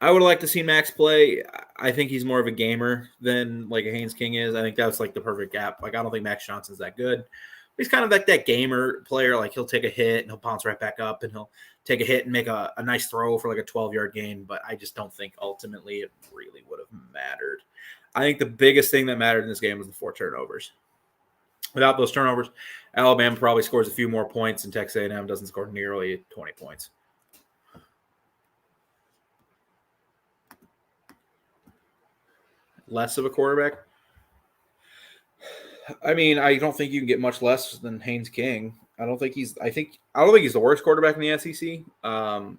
I would like to see Max play. I think he's more of a gamer than a Haynes King is. I think that's the perfect gap. I don't think Max Johnson's that good. He's kind of like that gamer player. He'll take a hit and he'll bounce right back up and he'll take a hit and make a nice throw for a 12-yard gain. But I just don't think ultimately it really would have mattered. I think the biggest thing that mattered in this game was the 4 turnovers. Without those turnovers, Alabama probably scores a few more points and Texas A&M doesn't score nearly 20 points. Less of a quarterback? I mean, I don't think you can get much less than Haynes King. I don't think he's the worst quarterback in the SEC. I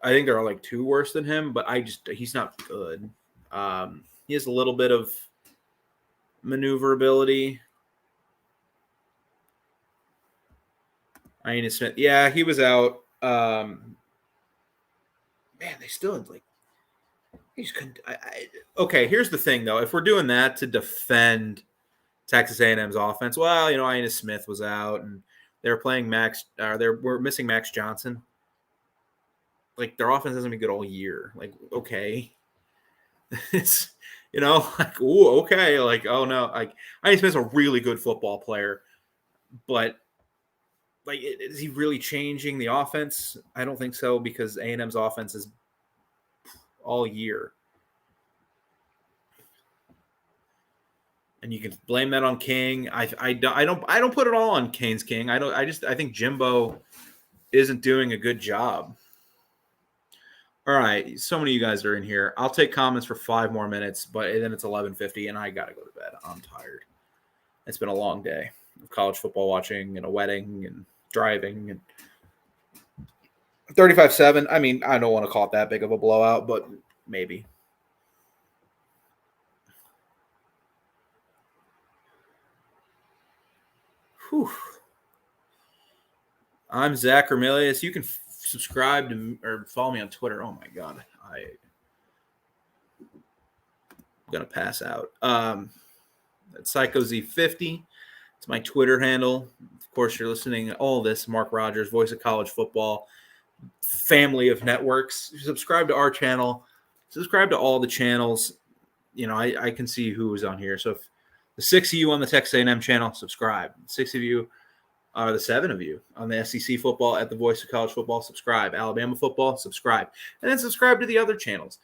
think there are 2 worse than him, but he's not good. He has a little bit of maneuverability. Ian Smith, yeah, he was out. Man, they still had he just couldn't. Okay, here's the thing though. If we're doing that to defend Texas A&M's offense, well, Ian Smith was out, and They were playing Max. We're missing Max Johnson. Like their offense hasn't been good all year. Like okay, it's like ooh okay. Like oh no, like I think Smith's a really good football player, but like is he really changing the offense? I don't think so because A&M's offense is all year. And you can blame that on King. I don't put it all on Kane's King. I think Jimbo isn't doing a good job. All right, so many of you guys are in here. I'll take comments for 5 more minutes, but then it's 11:50 and I got to go to bed. I'm tired. It's been a long day of college football watching and a wedding and driving and 35-7. I mean, I don't want to call it that big of a blowout, but maybe. Whew. I'm Zach Ermilius. You can subscribe to or follow me on Twitter. Oh my God, I'm gonna pass out. That's PsychoZ50. It's my Twitter handle. Of course, you're listening to all this. Mark Rogers, voice of college football, family of networks. Subscribe to our channel. Subscribe to all the channels. I can see who is on here. So if the 6 of you on the Texas A&M channel, subscribe. 6 of you. The 7 of you on the SEC football at the Voice of College Football, subscribe. Alabama football, subscribe. And then subscribe to the other channels.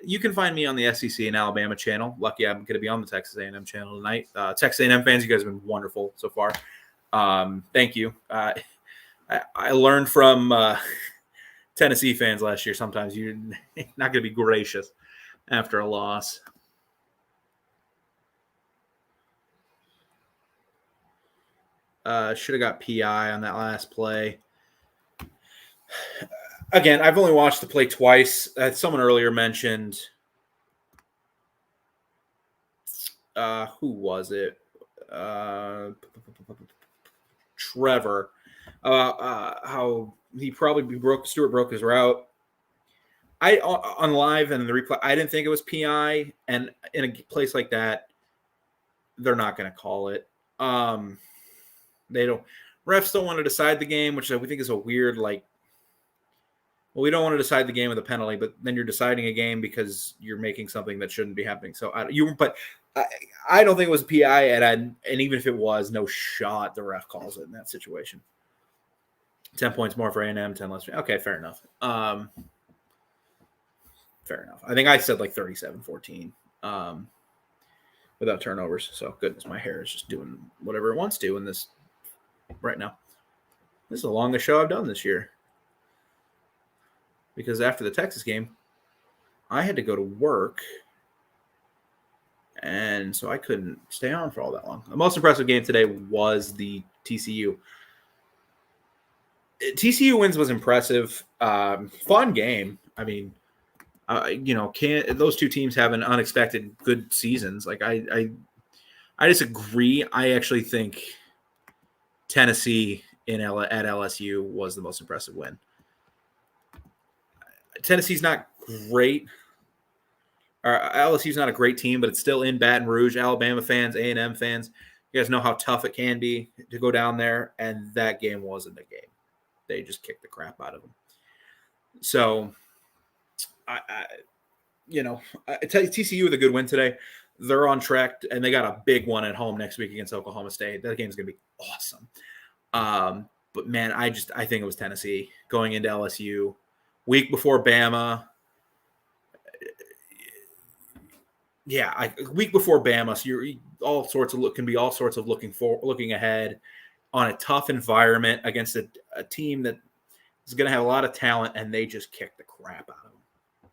You can find me on the SEC and Alabama channel. Lucky I'm going to be on the Texas A&M channel tonight. Texas A&M fans, you guys have been wonderful so far. Thank you. I learned from Tennessee fans last year. Sometimes you're not going to be gracious after a loss. Should have got PI on that last play. Again, I've only watched the play twice. Someone earlier mentioned, who was it? Trevor. How he probably Stewart broke his route. On live and the replay, I didn't think it was PI. And in a place like that, they're not going to call it. They don't. Refs don't want to decide the game, which we think is a weird we don't want to decide the game with a penalty, but then you're deciding a game because you're making something that shouldn't be happening. So I don't think it was PI, and even if it was, no shot the ref calls it in that situation. 10 points more for A&M, 10 less. Okay, fair enough. Fair enough. I think I said 37-14 without turnovers. So goodness, my hair is just doing whatever it wants to in this right now. This is the longest show I've done this year. Because after the Texas game, I had to go to work. And so I couldn't stay on for all that long. The most impressive game today was the TCU. TCU wins was impressive. Fun game. I mean, those two teams have an unexpected good seasons. I disagree. I actually think Tennessee at LSU was the most impressive win. Tennessee's not great. LSU's not a great team, but it's still in Baton Rouge. Alabama fans, A&M fans, you guys know how tough it can be to go down there, and that game wasn't a game. They just kicked the crap out of them. So, TCU with a good win today. They're on track, and they got a big one at home next week against Oklahoma State. That game's going to be awesome. But, man, I think it was Tennessee going into LSU. Week before Bama. Yeah, week before Bama. So you're looking ahead on a tough environment against a team that is going to have a lot of talent, and they just kick the crap out of them.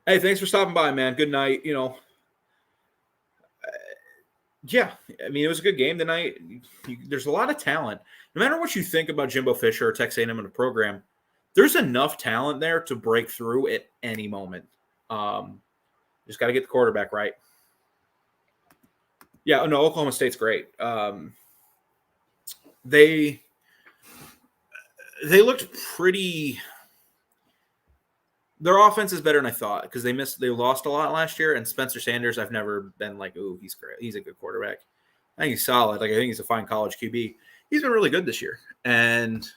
Hey, thanks for stopping by, man. Good night. Yeah, I mean, it was a good game tonight. There's a lot of talent. No matter what you think about Jimbo Fisher or Texas A&M in the program, there's enough talent there to break through at any moment. Just got to get the quarterback right. Yeah, no, Oklahoma State's great. They looked pretty. Their offense is better than I thought because they lost a lot last year. And Spencer Sanders, I've never been like, ooh, he's great. He's a good quarterback. I think he's solid. Like, I think he's a fine college QB. He's been really good this year. And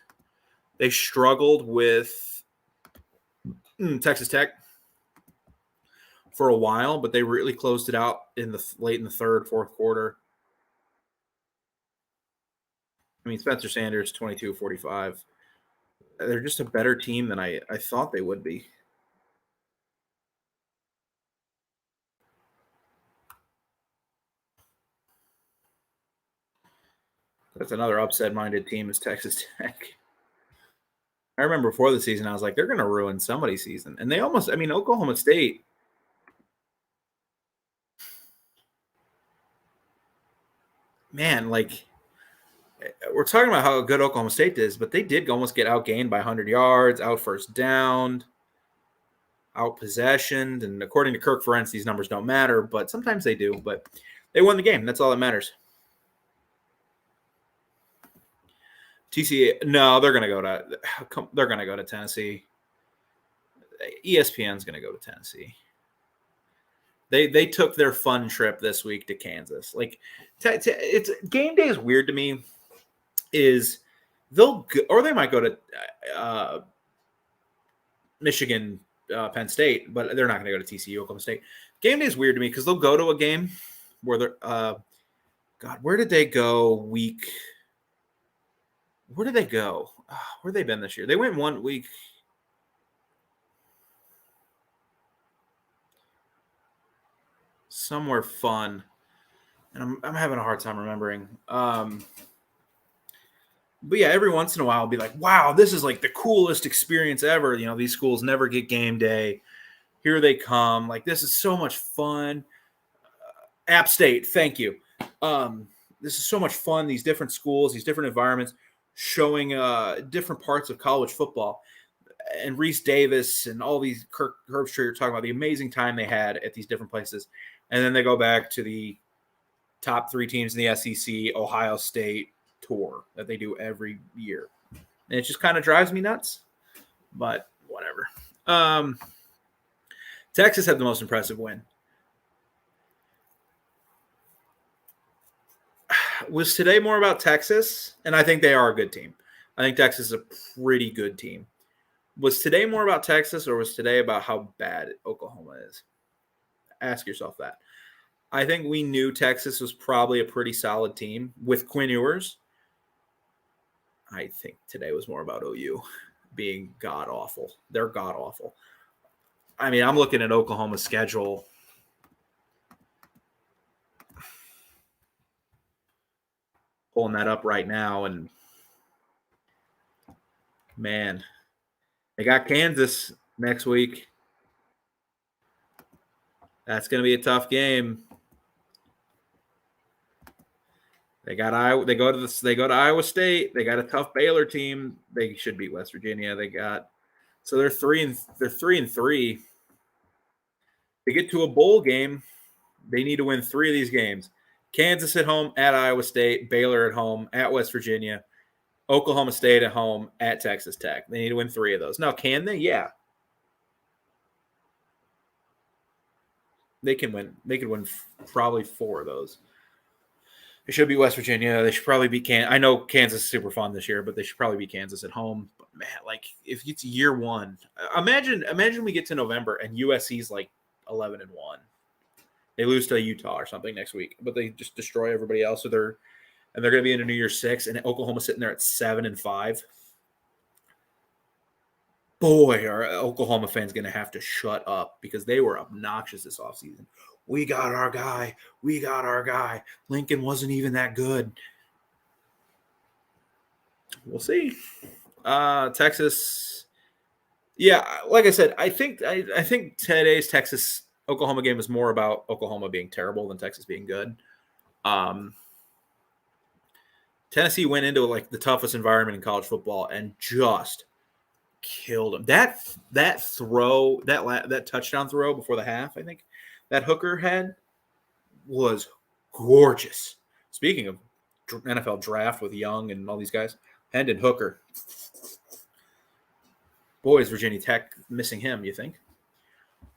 they struggled with Texas Tech for a while, but they really closed it out late in the third, fourth quarter. I mean, Spencer Sanders, 22-45. They're just a better team than I thought they would be. That's another upset-minded team is Texas Tech. I remember before the season, I was like, they're going to ruin somebody's season. And they almost, I mean, Oklahoma State. Man, like, we're talking about how good Oklahoma State is, but they did almost get outgained by 100 yards, out first down, out possessioned. And according to Kirk Ferentz, these numbers don't matter, but sometimes they do. But they won the game. That's all that matters. TCA, no, they're going to go to Tennessee. ESPN's going to go to Tennessee. They took their fun trip this week to Kansas. Like, it's game day is weird to me. Is they might go to Michigan, Penn State, but they're not going to go to TCU, Oklahoma State. Game day is weird to me because they'll go to a game where they're God, where did they go week? Where did they go? Where have they been this year? They went 1 week. Somewhere fun. And I'm having a hard time remembering. But yeah, every once in a while I'll be like, wow, this is like the coolest experience ever. You know, these schools never get game day. Here they come. Like, this is so much fun. App State, thank you. This is so much fun. These different schools, these different environments, showing different parts of college football. And Reese Davis and all these Kirk Herbstreit are talking about the amazing time they had at these different places. And then they go back to the top 3 teams in the SEC, Ohio State tour that they do every year. And it just kind of drives me nuts, but whatever. Texas had the most impressive win. Was today more about Texas? And I think they are a good team. I think Texas is a pretty good team. Was today more about Texas, or was today about how bad Oklahoma is? Ask yourself that. I think we knew Texas was probably a pretty solid team with Quinn Ewers. I think today was more about OU being god-awful. They're god-awful. I mean, I'm looking at Oklahoma's schedule. Pulling that up right now, and man, they got Kansas next week. That's going to be a tough game. They got Iowa. They go to Iowa State. They got a tough Baylor team. They should beat West Virginia. They're 3-3. They get to a bowl game. They need to win 3 of these games. Kansas at home, at Iowa State, Baylor at home, at West Virginia, Oklahoma State at home, at Texas Tech. They need to win 3 of those. Now, can they? Yeah. They can win. They could win probably 4 of those. They should beat West Virginia. They should probably beat Kansas. I know Kansas is super fun this year, but they should probably beat Kansas at home. But man, like, if it's year 1, imagine we get to November and USC's like 11-1. They lose to Utah or something next week, but they just destroy everybody else. And they're going to be into New Year's 6, and Oklahoma sitting there at 7-5. Boy, are Oklahoma fans going to have to shut up because they were obnoxious this offseason. We got our guy. We got our guy. Lincoln wasn't even that good. We'll see. Texas. Yeah, like I said, I think today's Texas Oklahoma game is more about Oklahoma being terrible than Texas being good. Tennessee went into like the toughest environment in college football and just killed them. That throw, that touchdown throw before the half, I think that Hooker had was gorgeous. Speaking of NFL draft with Young and all these guys, Hendon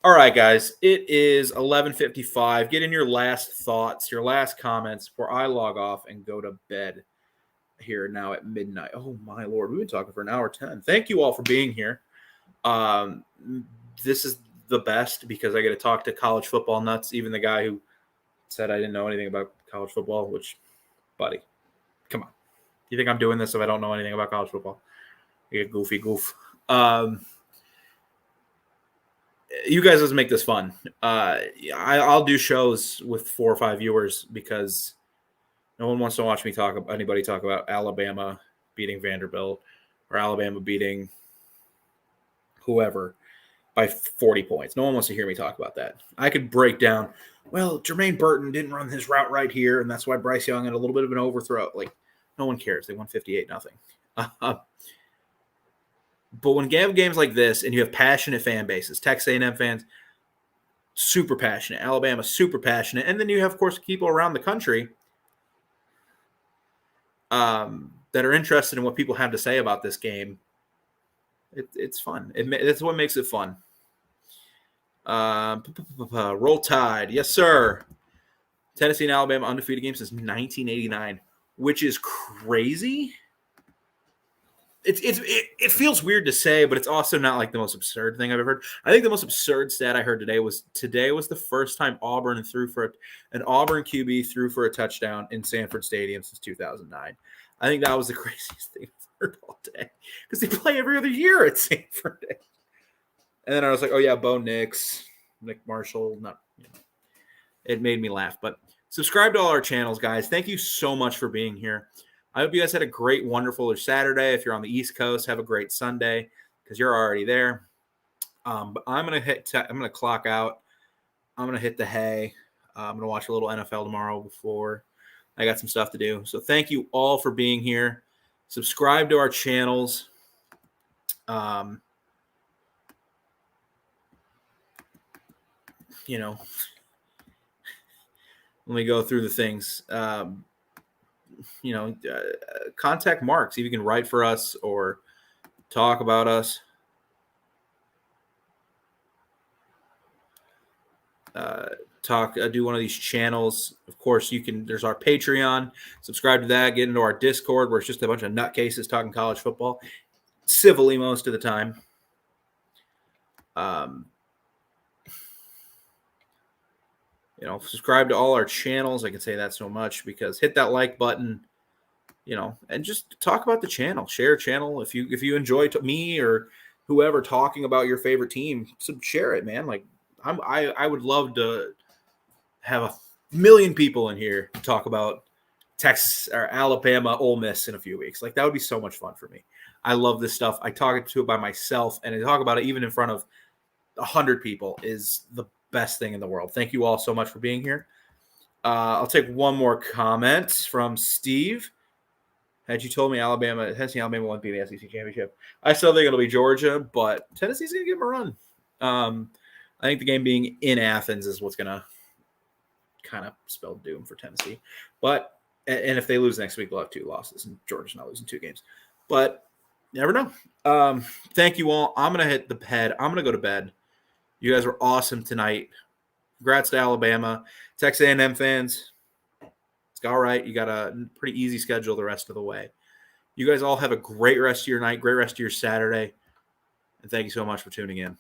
All right, guys. It is 11:55. Get in your last thoughts, your last comments before I log off and go to bed here now at midnight. Oh, my Lord. We've been talking for an hour 10. Thank you all for being here. This is the best because I get to talk to college football nuts, even the guy who said I didn't know anything about college football, which, buddy, come on. You think I'm doing this if I don't know anything about college football? You get goofy goof. You guys let's make this fun. I'll do shows with 4 or 5 viewers because no one wants to watch me anybody talk about Alabama beating Vanderbilt or Alabama beating whoever by 40 points. No one wants to hear me talk about that. I could break down, well, Jermaine Burton didn't run his route right here, and that's why Bryce Young had a little bit of an overthrow. Like, no one cares. They won 58-0. But when you have games like this and you have passionate fan bases, Texas A&M fans, super passionate, Alabama, super passionate, and then you have, of course, people around the country that are interested in what people have to say about this game, it's fun. That's what makes it fun. Roll Tide. Yes, sir. Tennessee and Alabama undefeated game since 1989, which is crazy. It feels weird to say, but it's also not like the most absurd thing I've ever heard. I think the most absurd stat I heard today was the first time an Auburn QB threw for a touchdown in Sanford Stadium since 2009. I think that was the craziest thing I've heard all day because they play every other year at Sanford. And then I was like, oh yeah, Bo Nix, Nick Marshall. It made me laugh. But subscribe to all our channels, guys. Thank you so much for being here. I hope you guys had a great, wonderful Saturday. If you're on the East Coast, have a great Sunday because you're already there. But I'm gonna clock out. I'm gonna hit the hay. I'm gonna watch a little NFL tomorrow before I got some stuff to do. So thank you all for being here. Subscribe to our channels. Let me go through the things. Contact Mark. See if you can write for us or talk about us. Do one of these channels. Of course, there's our Patreon. Subscribe to that. Get into our Discord where it's just a bunch of nutcases talking college football. Civilly most of the time. Subscribe to all our channels. I can say that so much because hit that like button, and just talk about the channel. Share a channel. If you enjoy me or whoever talking about your favorite team, so share it, man. Like I would love to have 1 million people in here to talk about Texas or Alabama, Ole Miss in a few weeks. Like that would be so much fun for me. I love this stuff. I talk to it by myself, and I talk about it even in front of 100 people is the best thing in the world. Thank you all so much for being here. I'll take one more comment from Steve. Had you told me Tennessee and Alabama won't be in the SEC championship, I still think it'll be Georgia, but Tennessee's going to give them a run. I think the game being in Athens is what's going to kind of spell doom for Tennessee. But and if they lose next week, they'll have 2 losses, and Georgia's not losing 2 games. But you never know. Thank you all. I'm going to hit the head. I'm going to go to bed. You guys were awesome tonight. Congrats to Alabama. Texas A&M fans, it's all right. You got a pretty easy schedule the rest of the way. You guys all have a great rest of your night, great rest of your Saturday, and thank you so much for tuning in.